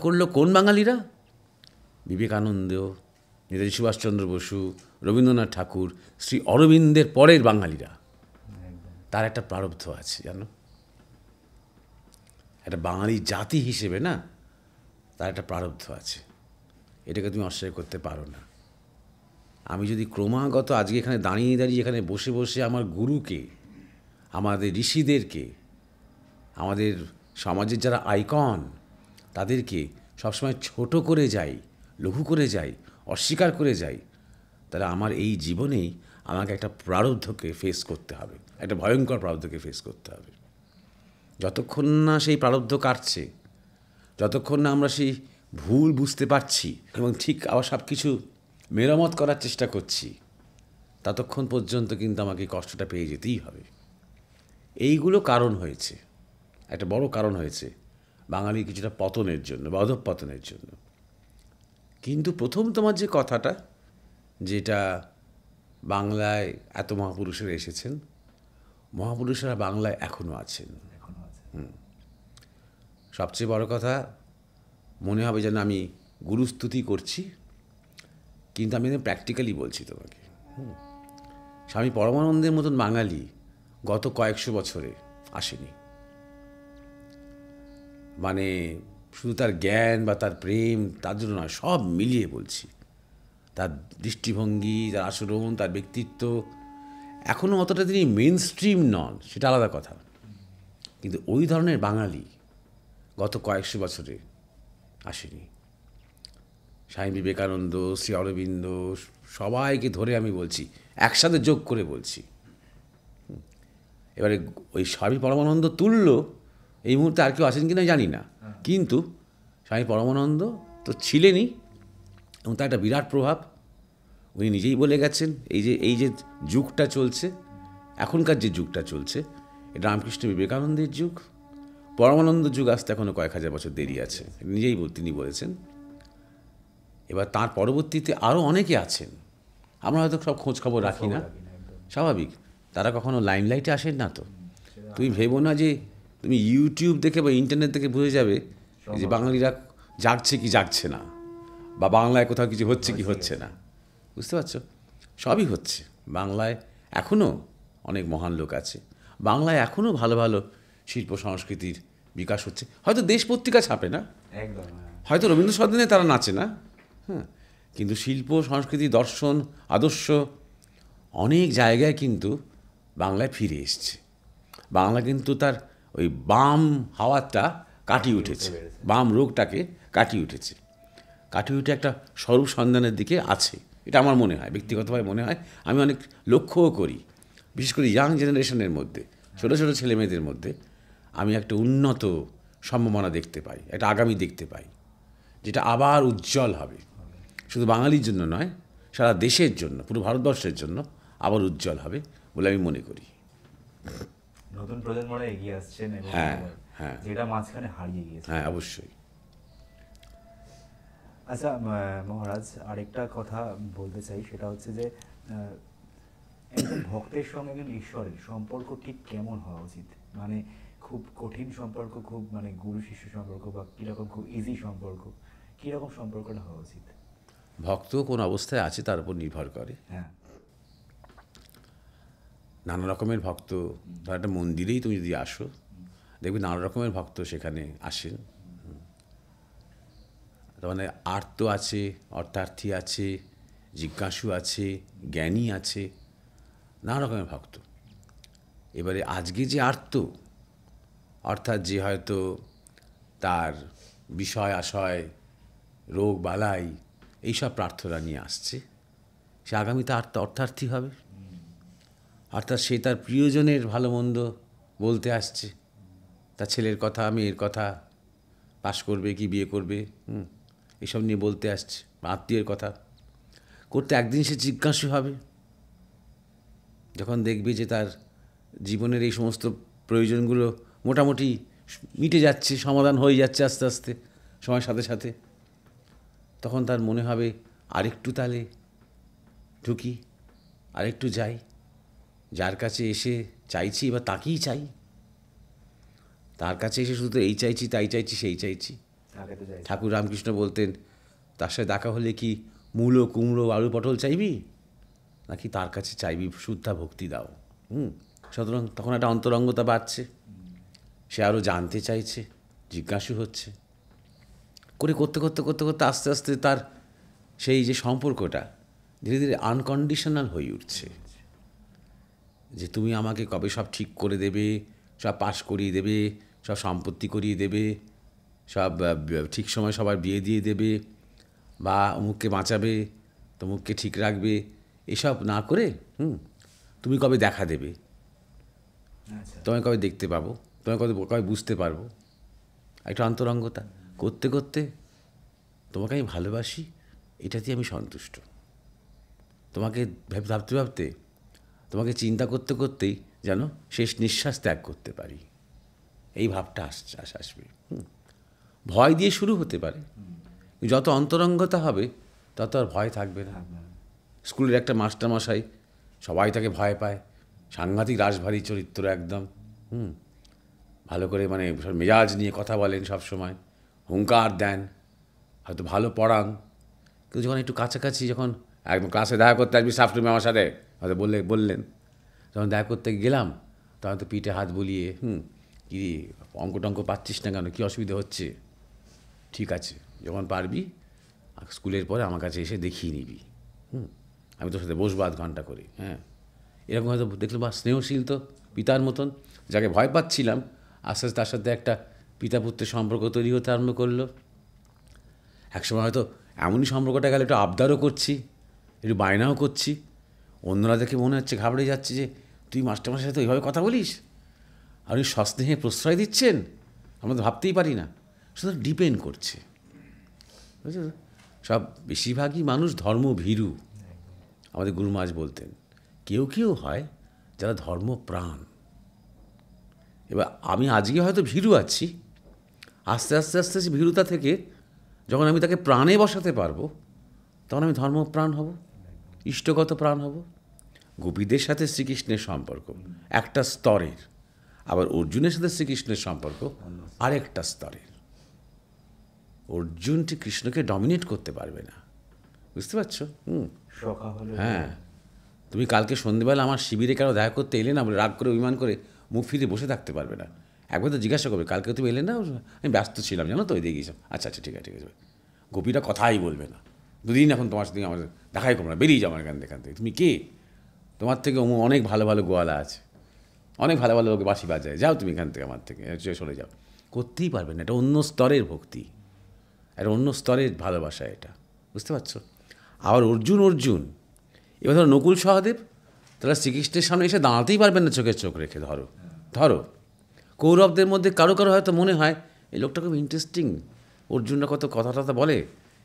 করলো কোন বাঙালিরা? বিবেকানন্দ, নেতাজি সুভাষচন্দ্র বসু, রবীন্দ্রনাথ ঠাকুর, শ্রী অরবিন্দের পরের বাঙালিরা। তার একটা প্রারব্ধ আছে, জানো, একটা বাঙালি জাতি হিসেবে না, তার একটা প্রারব্ধ আছে, এটাকে তুমি অস্বীকার করতে পারো না। আমি যদি ক্রমাগত আজকে এখানে দাঁড়িয়ে এখানে বসে আমার গুরুকে, আমাদের ঋষিদেরকে, আমাদের সমাজের যারা আইকন, তাদেরকে সবসময় ছোট করে যাই, লঘু করে যাই, অস্বীকার করে যাই, তাহলে আমার এই জীবনেই আমাকে একটা প্রারব্ধকে ফেস করতে হবে, একটা ভয়ঙ্কর প্রারব্ধকে ফেস করতে হবে। যতক্ষণ না সেই প্রারব্ধ কাটছে, যতক্ষণ না আমরা সেই ভুল বুঝতে পারছি এবং ঠিক আবার সব কিছু মেরামত করার চেষ্টা করছি, ততক্ষণ পর্যন্ত কিন্তু আমাকে এই কষ্টটা পেয়ে যেতেই হবে। এইগুলো কারণ হয়েছে, একটা বড় কারণ হয়েছে বাঙালির কিছুটা পতনের জন্য বা অধঃপতনের জন্য। কিন্তু প্রথম তোমার যে কথাটা, যেটা বাংলায় এত মহাপুরুষেরা এসেছেন, মহাপুরুষেরা বাংলায় এখনও আছেন। সবচেয়ে বড় কথা, মনে হবে যেন আমি গুরুস্তুতি করছি, কিন্তু আমি প্র্যাকটিক্যালি বলছি তোমাকে। স্বামী পরমানন্দের মতন বাঙালি গত কয়েকশো বছরে আসেনি। মানে শুধু তার জ্ঞান বা তার প্রেম তার জন্য নয়, সব মিলিয়ে বলছি। তার দৃষ্টিভঙ্গি, তার আচরণ, তার ব্যক্তিত্ব, এখনও অতটা তিনি মেন স্ট্রিম নন, সেটা আলাদা কথা। কিন্তু ওই ধরনের বাঙালি গত কয়েকশো বছরে আসেনি। স্বামী বিবেকানন্দ, শ্রী অরবিন্দ, সবাইকে ধরে আমি বলছি, একসাথে যোগ করে বলছি। এবারে ওই স্বামী পরমানন্দ তুল্য এই মুহূর্তে আর কেউ আছেন কিনা জানি না, কিন্তু স্বামী পরমানন্দ তো ছিলেনই, এবং তার একটা বিরাট প্রভাব। উনি নিজেই বলে গেছেন, এই যে যুগটা চলছে, এখনকার যে যুগটা চলছে, এটা রামকৃষ্ণ বিবেকানন্দের যুগ। পরমানন্দ যুগ আসতে এখনও কয়েক হাজার বছর দেরি আছে, নিজেই তিনি বলেছেন। এবার তার পরবর্তীতে আরও অনেকে আছেন, আমরা হয়তো সব খোঁজ খবর রাখি না, স্বাভাবিক। তারা কখনো লাইমলাইটে আসেন না। তো তুমি ভেবো না যে তুমি ইউটিউব দেখে বা ইন্টারনেট দেখে বুঝে যাবে যে বাঙালিরা জাগছে কি জাগছে না, বা বাংলায় কোথাও কিছু হচ্ছে কি হচ্ছে না। বুঝতে পারছো? সবই হচ্ছে। বাংলায় এখনও অনেক মহান লোক আছে, বাংলায় এখনও ভালো ভালো শিল্প সংস্কৃতির বিকাশ হচ্ছে। হয়তো দেশ পত্রিকা ছাপে না, হয়তো রবীন্দ্র সদনে তারা নাচে না, হ্যাঁ, কিন্তু শিল্প সংস্কৃতি, দর্শন, আদর্শ অনেক জায়গায় কিন্তু বাংলায় ফিরে এসছে। বাংলা কিন্তু তার ওই বাম হাওয়াটা কাটিয়ে উঠেছে, বাম রোগটাকে কাটিয়ে উঠেছে, কাটিয়ে উঠে একটা স্বরূপ সন্ধানের দিকে আছে। এটা আমার মনে হয়, ব্যক্তিগতভাবে মনে হয়। আমি অনেক লক্ষ্যও করি, বিশেষ করে ইয়াং জেনারেশনের মধ্যে, ছোটো ছোটো ছেলেমেয়েদের মধ্যে আমি একটা উন্নত সম্ভাবনা দেখতে পাই, একটা আগামী দেখতে পাই, যেটা আবার উজ্জ্বল হবে। শুধু বাঙালির জন্য নয়, সারা দেশের জন্য, পুরো ভারতবর্ষের জন্য আবার উজ্জ্বল হবে বলে আমি মনে করি। নতুন প্রজন্মরা এগিয়ে আসছেন, হ্যাঁ, হ্যাঁ, যেটা মাঝখানে হারিয়ে গিয়েছে। হ্যাঁ, অবশ্যই। আচ্ছা মহারাজ, আরেকটা কথা বলতে চাই, সেটা হচ্ছে যে একজন ভক্তের সঙ্গে একজন ঈশ্বরের সম্পর্ক ঠিক কেমন হওয়া উচিত? মানে খুব কঠিন সম্পর্ক, খুব মানে গুরু শিষ্য সম্পর্ক, বা কীরকম খুব ইজি সম্পর্ক, কীরকম সম্পর্কটা হওয়া উচিত? ভক্ত কোন অবস্থায় আছে তার উপর নির্ভর করে। হ্যাঁ, নানা রকমের ভক্ত, ধর একটা মন্দিরেই তুমি যদি আসো, দেখবে নানা রকমের ভক্ত সেখানে আসেন। তার মানে আর্ত আছে, অর্থার্থী আছে, জিজ্ঞাসু আছে, জ্ঞানী আছে, নানা রকমের ভক্ত। এবারে আজকে যে আর্ত, অর্থাৎ যে হয়তো তার বিষয় আশয়, রোগ বালাই, এইসব প্রার্থনা নিয়ে আসছে, সে আগামীতে অর্থার্থী হবে। অর্থাৎ সে তার প্রিয়জনের ভালো মন্দ বলতে আসছে, তার ছেলের কথা, মেয়ের কথা, পাশ করবে কি বিয়ে করবে, এসব নিয়ে বলতে আসছে, আত্মীয়ের কথা করতে। একদিন সে জিজ্ঞাসু হবে, যখন দেখবে যে তার জীবনের এই সমস্ত প্রয়োজনগুলো মোটামুটি মিটে যাচ্ছে, সমাধান হয়ে যাচ্ছে আস্তে আস্তে সময়ের সাথে সাথে, তখন তার মনে হবে আরেকটু তাহলে ঢুকি, আরেকটু যাই, যার কাছে এসে চাইছি এবার তাকেই চাই, তার কাছে এসে শুধু এই চাইছি, তাই চাইছি, সেই চাইছি। ঠাকুর রামকৃষ্ণ বলতেন, তার সাথে দেখা হলে কি মূলো, কুমড়ো, আলু, পটল চাইবি, নাকি তার কাছে চাইবি শুদ্ধা ভক্তি দাও। সুতরাং তখন একটা অন্তরঙ্গতা বাড়ছে, সে আরও জানতে চাইছে, জিজ্ঞাসু হচ্ছে, করতে করতে করতে করতে আস্তে আস্তে তার সেই যে সম্পর্কটা ধীরে ধীরে আনকন্ডিশনাল হয়ে উঠছে, যে তুমি আমাকে কবে সব ঠিক করে দেবে, সব পাশ করিয়ে দেবে, সব সম্পত্তি করিয়ে দেবে, সব ঠিক সময় সবার বিয়ে দিয়ে দেবে, বা অমুককে বাঁচাবে, তমুককে ঠিক রাখবে, এসব না করে তুমি কবে দেখা দেবে, তোমায় কবে দেখতে পাবো, তোমায় কবে বুঝতে পারবো, একটা অন্তরঙ্গতা। করতে করতে তোমাকে আমি ভালোবাসি, এটাতেই আমি সন্তুষ্ট। তোমাকে ভাবতে ভাবতে, তোমাকে চিন্তা করতে করতেই যেন শেষ নিঃশ্বাস ত্যাগ করতে পারি, এই ভাবটা আসবে। ভয় দিয়ে শুরু হতে পারে, যত অন্তরঙ্গতা হবে তত আর ভয় থাকবে না। স্কুলের একটা মাস্টারমশাই, সবাই তাকে ভয় পায়, সাংঘাতিক রাশভারী চরিত্র একদম, ভালো করে মানে মেজাজ নিয়ে কথা বলেন সব সময়, হুঙ্কার দেন, হয়তো ভালো পড়ান, কিন্তু যখন একটু কাছাকাছি, যখন একদম ক্লাসে দেখা করতে আসবি সাফটুমি আমার সাথে হয়তো বললেন, যখন দেখা করতে গেলাম তখন তো পিঠে হাত বুলিয়ে, কি অঙ্ক টঙ্ক পাচ্ছিস না কেন, কী অসুবিধা হচ্ছে, ঠিক আছে যখন পারবি স্কুলের পরে আমার কাছে এসে দেখিয়ে নিবি, আমি তোর সাথে বসবো আধ ঘন্টা করে। হ্যাঁ, এরকম হয়তো দেখলো, বা স্নেহশীল তো পিতার মতন, যাকে ভয় পাচ্ছিলাম আস্তে আস্তে তার সাথে একটা পিতা পুত্রের সম্পর্ক তৈরি হতে আরম্ভ করলো। একসময় হয়তো এমনই সম্পর্কটা গেলে একটু আবদারও করছি, একটু বায়নাও করছি, অন্যরা দেখে মনে হচ্ছে ঘাবড়ে যাচ্ছে যে তুই মাস্টারমশাইয়ের সাথে ওইভাবে কথা বলিস, আর উনি সস্নেহে প্রশ্রয় দিচ্ছেন, আমরা তো ভাবতেই পারি না। শুধু ডিপেন্ড করছে, বুঝছো, সব বেশিরভাগই মানুষ ধর্মভীরু। আমাদের গুরু মহারাজ বলতেন, কেউ কেউ হয় যারা ধর্মপ্রাণ। এবার আমি আজকে হয়তো ভীরু আছি, আস্তে আস্তে আস্তে আস্তে ভীরুতা থেকে যখন আমি তাকে প্রাণে বসাতে পারবো, তখন আমি ধর্মপ্রাণ হব, ইষ্টগত প্রাণ হব। গোপীদের সাথে শ্রীকৃষ্ণের সম্পর্ক একটা স্তরের, আবার অর্জুনের সাথে শ্রীকৃষ্ণের সম্পর্ক আরেকটা স্তরের। অর্জুনটি কৃষ্ণকে ডমিনেট করতে পারবে না, বুঝতে পারছো? হ্যাঁ, তুমি কালকে সন্ধ্যেবেলা আমার শিবিরে কেন দেখা করতে এলে না বলে রাগ করে অভিমান করে মুখ ফিরে বসে থাকতে পারবে না। একবার তো জিজ্ঞাসা করবে, কালকে তুমি এলে না, আমি ব্যস্ত ছিলাম জানো তো, ওই দিয়ে গিয়েছিলাম। আচ্ছা আচ্ছা, ঠিক আছে ঠিক আছে। গোপীরা কথাই বলবে না, দুদিন এখন তোমার সাথে আমার দেখাই করবো না, বেরিয়ে যাও আমার এখান থেকে। তুমি কে? তোমার থেকে অনেক ভালো ভালো গোয়ালা আছে, অনেক ভালো ভালো লোকে বাঁশি বাজায়, যাও তুমি এখান থেকে, আমার থেকে সরে যাও। করতেই পারবে না, এটা অন্য স্তরের ভক্তি, এটা অন্য স্তরের ভালোবাসা, এটা বুঝতে পারছো? আবার অর্জুন এবার ধরো নকুল সহদেব, তারা শ্রীকৃষ্ণের সামনে এসে দাঁড়াতেই পারবেন না চোখের চোখ রেখে। ধরো কৌরবদের মধ্যে কারো কারো হয়তো মনে হয় এই লোকটা খুব ইন্টারেস্টিং, অর্জুনরা কত কথা টথা বলে,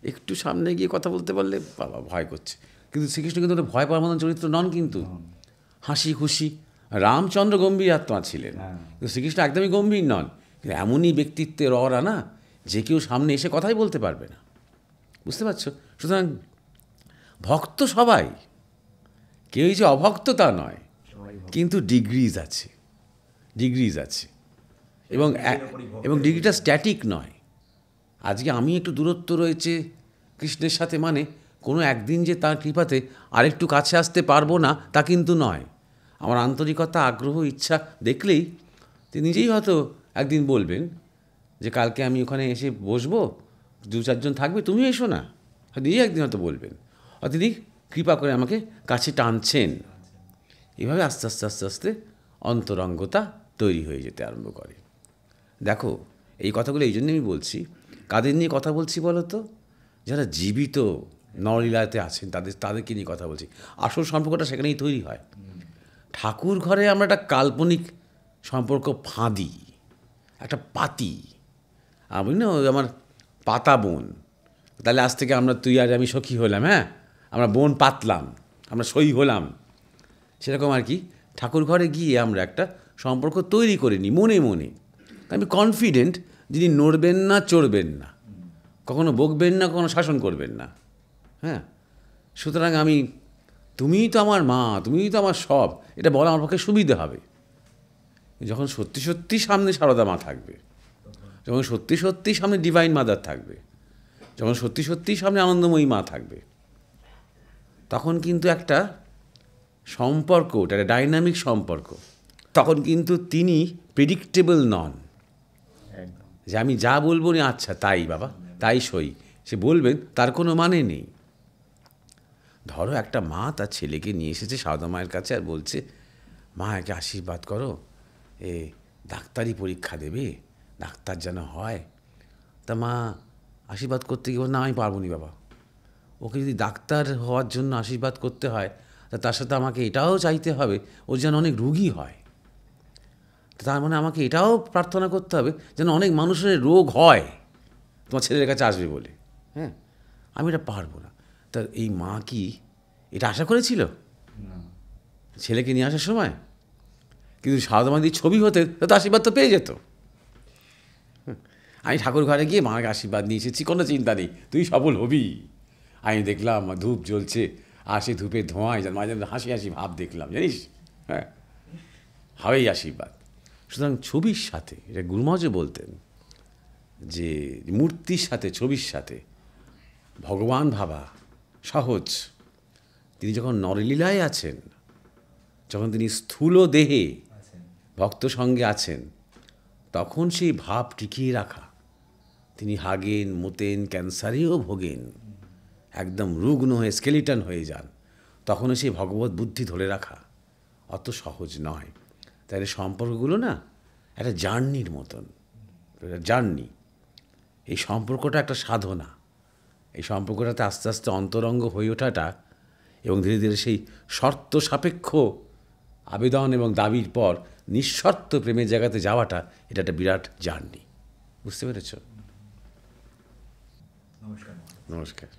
একটু সামনে গিয়ে কথা বলতে পারলে বাবা ভয় করছে। কিন্তু শ্রীকৃষ্ণ কিন্তু ভয় পাওয়ার মতন চরিত্র নন, কিন্তু হাসি খুশি। রামচন্দ্র গম্ভীর আত্মা ছিলেন, কিন্তু শ্রীকৃষ্ণ একদমই গম্ভীর নন, কিন্তু এমনই ব্যক্তিত্বের ররা না যে কেউ সামনে এসে কথাই বলতে পারবে না, বুঝতে পারছো? সুতরাং ভক্ত সবাই, কেউই যে অভক্ত তা নয়, কিন্তু ডিগ্রিজ আছে এবং ডিগ্রিটা স্ট্যাটিক নয়। আজকে আমি একটু দূরত্ব রয়েছে কৃষ্ণের সাথে, মানে কোনো একদিন যে তার কৃপাতে আরেকটু কাছে আসতে পারবো না তা কিন্তু নয়। আমার আন্তরিকতা, আগ্রহ, ইচ্ছা দেখলেই তিনি নিজেই হয়তো একদিন বলবেন যে কালকে আমি ওখানে এসে বসবো, 2-4 জন থাকবে, তুমি এসো না, নিজেই একদিন হয়তো বলবেন, আর তিনি কৃপা করে আমাকে কাছে টানছেন। এভাবে আস্তে আস্তে আস্তে আস্তে অন্তরঙ্গতা তৈরি হয়ে যেতে আরম্ভ করে। দেখো, এই কথাগুলো এই জন্যই আমি বলছি, কাদের নিয়ে কথা বলছি বলো তো? যারা জীবিত নরলীলাতে আছেন, তাদেরকে নিয়ে কথা বলছি। আসল সম্পর্কটা সেখানেই তৈরি হয়। ঠাকুর ঘরে আমরা একটা কাল্পনিক সম্পর্ক ফাঁদি, একটা পাতি, আমি না আমার পাতা বোন, তাহলে আজ থেকে আমরা তুই আর আমি সখী হলাম, হ্যাঁ আমরা বোন পাতলাম, আমরা সই হলাম, সেরকম আর কি। ঠাকুর ঘরে গিয়ে আমরা একটা সম্পর্ক তৈরি করে নিই মনে মনে। আমি কনফিডেন্ট যিনি নড়বেন না, চড়বেন না, কখনো বকবেন না, কখনো শাসন করবেন না। হ্যাঁ, সুতরাং তুমিই তো আমার মা, তুমিই তো আমার সব, এটা বলা আমার পক্ষে সুবিধে হবে। যখন সত্যি সত্যি সামনে সারদা মা থাকবে, যখন সত্যি সত্যি সামনে ডিভাইন মাদার থাকবে, যখন সত্যি সত্যি সামনে আনন্দময়ী মা থাকবে, তখন কিন্তু একটা সম্পর্ক, ওটা একটা ডাইনামিক সম্পর্ক। তখন কিন্তু তিনি প্রেডিক্টেবল নন, যে আমি যা বলবো না আচ্ছা তাই বাবা তাই সই, সে বলবেন, তার কোনো মানে নেই। ধরো একটা মা তার ছেলেকে নিয়ে এসেছে সারদা মায়ের কাছে আর বলছে, মা একে আশীর্বাদ করো, ডাক্তারি পরীক্ষা দেবে, ডাক্তার যেন হয়। তা মা আশীর্বাদ করতে গিয়ে, না আমি পারবো নি বাবা, ওকে যদি ডাক্তার হওয়ার জন্য আশীর্বাদ করতে হয় তা তার সাথে আমাকে এটাও চাইতে হবে ও যেন অনেক রুগী হয়। তার মানে আমাকে এটাও প্রার্থনা করতে হবে যেন অনেক মানুষের রোগ হয়, তোমার ছেলের কাছে আসবে বলে, হ্যাঁ, আমি এটা পারবো না। তা এই মা কি এটা আশা করেছিল ছেলেকে নিয়ে আসার সময়? কিন্তু সারদা মাদির ছবি হতে তো আশীর্বাদ তো পেয়ে যেত। আমি ঠাকুর ঘরে গিয়ে মাকে আশীর্বাদ নিয়ে এসেছি, কোনো চিন্তা নেই, তুই সফল হবি। আমি দেখলাম ধূপ জ্বলছে, আর সেই ধূপের ধোঁয়ায় মাঝে মাঝে হাসি হাসি ভাব দেখলাম, জানিস, হ্যাঁ, হবেই আশীর্বাদ। সুতরাং ছবির সাথে, এটা গুরুমহারাজও বলতেন যে মূর্তির সাথে ছবির সাথে ভগবান ভাবা সহজ। তিনি যখন নরলীলায় আছেন, যখন তিনি স্থূল দেহে ভক্ত সঙ্গে আছেন, তখন সেই ভাব টিকিয়ে রাখা, তিনি হাগেন, মোতেন, ক্যান্সারেও ভোগেন, একদম রুগ্ন হয়ে স্কেলিটন হয়ে যান, তখনও সেই ভগবত বুদ্ধি ধরে রাখা অত সহজ নয়। তাই সম্পর্কগুলো না একটা জার্নির মতন, জার্নি। এই সম্পর্কটা একটা সাধনা। এই সম্পর্কটাতে আস্তে আস্তে অন্তরঙ্গ হয়ে ওঠাটা এবং ধীরে ধীরে সেই শর্ত সাপেক্ষ আবেদন এবং দাবির পর নিঃশর্ত প্রেমের জায়গাতে যাওয়াটা, এটা একটা বিরাট জার্নি। বুঝতে পেরেছ? নমস্কার। নমস্কার।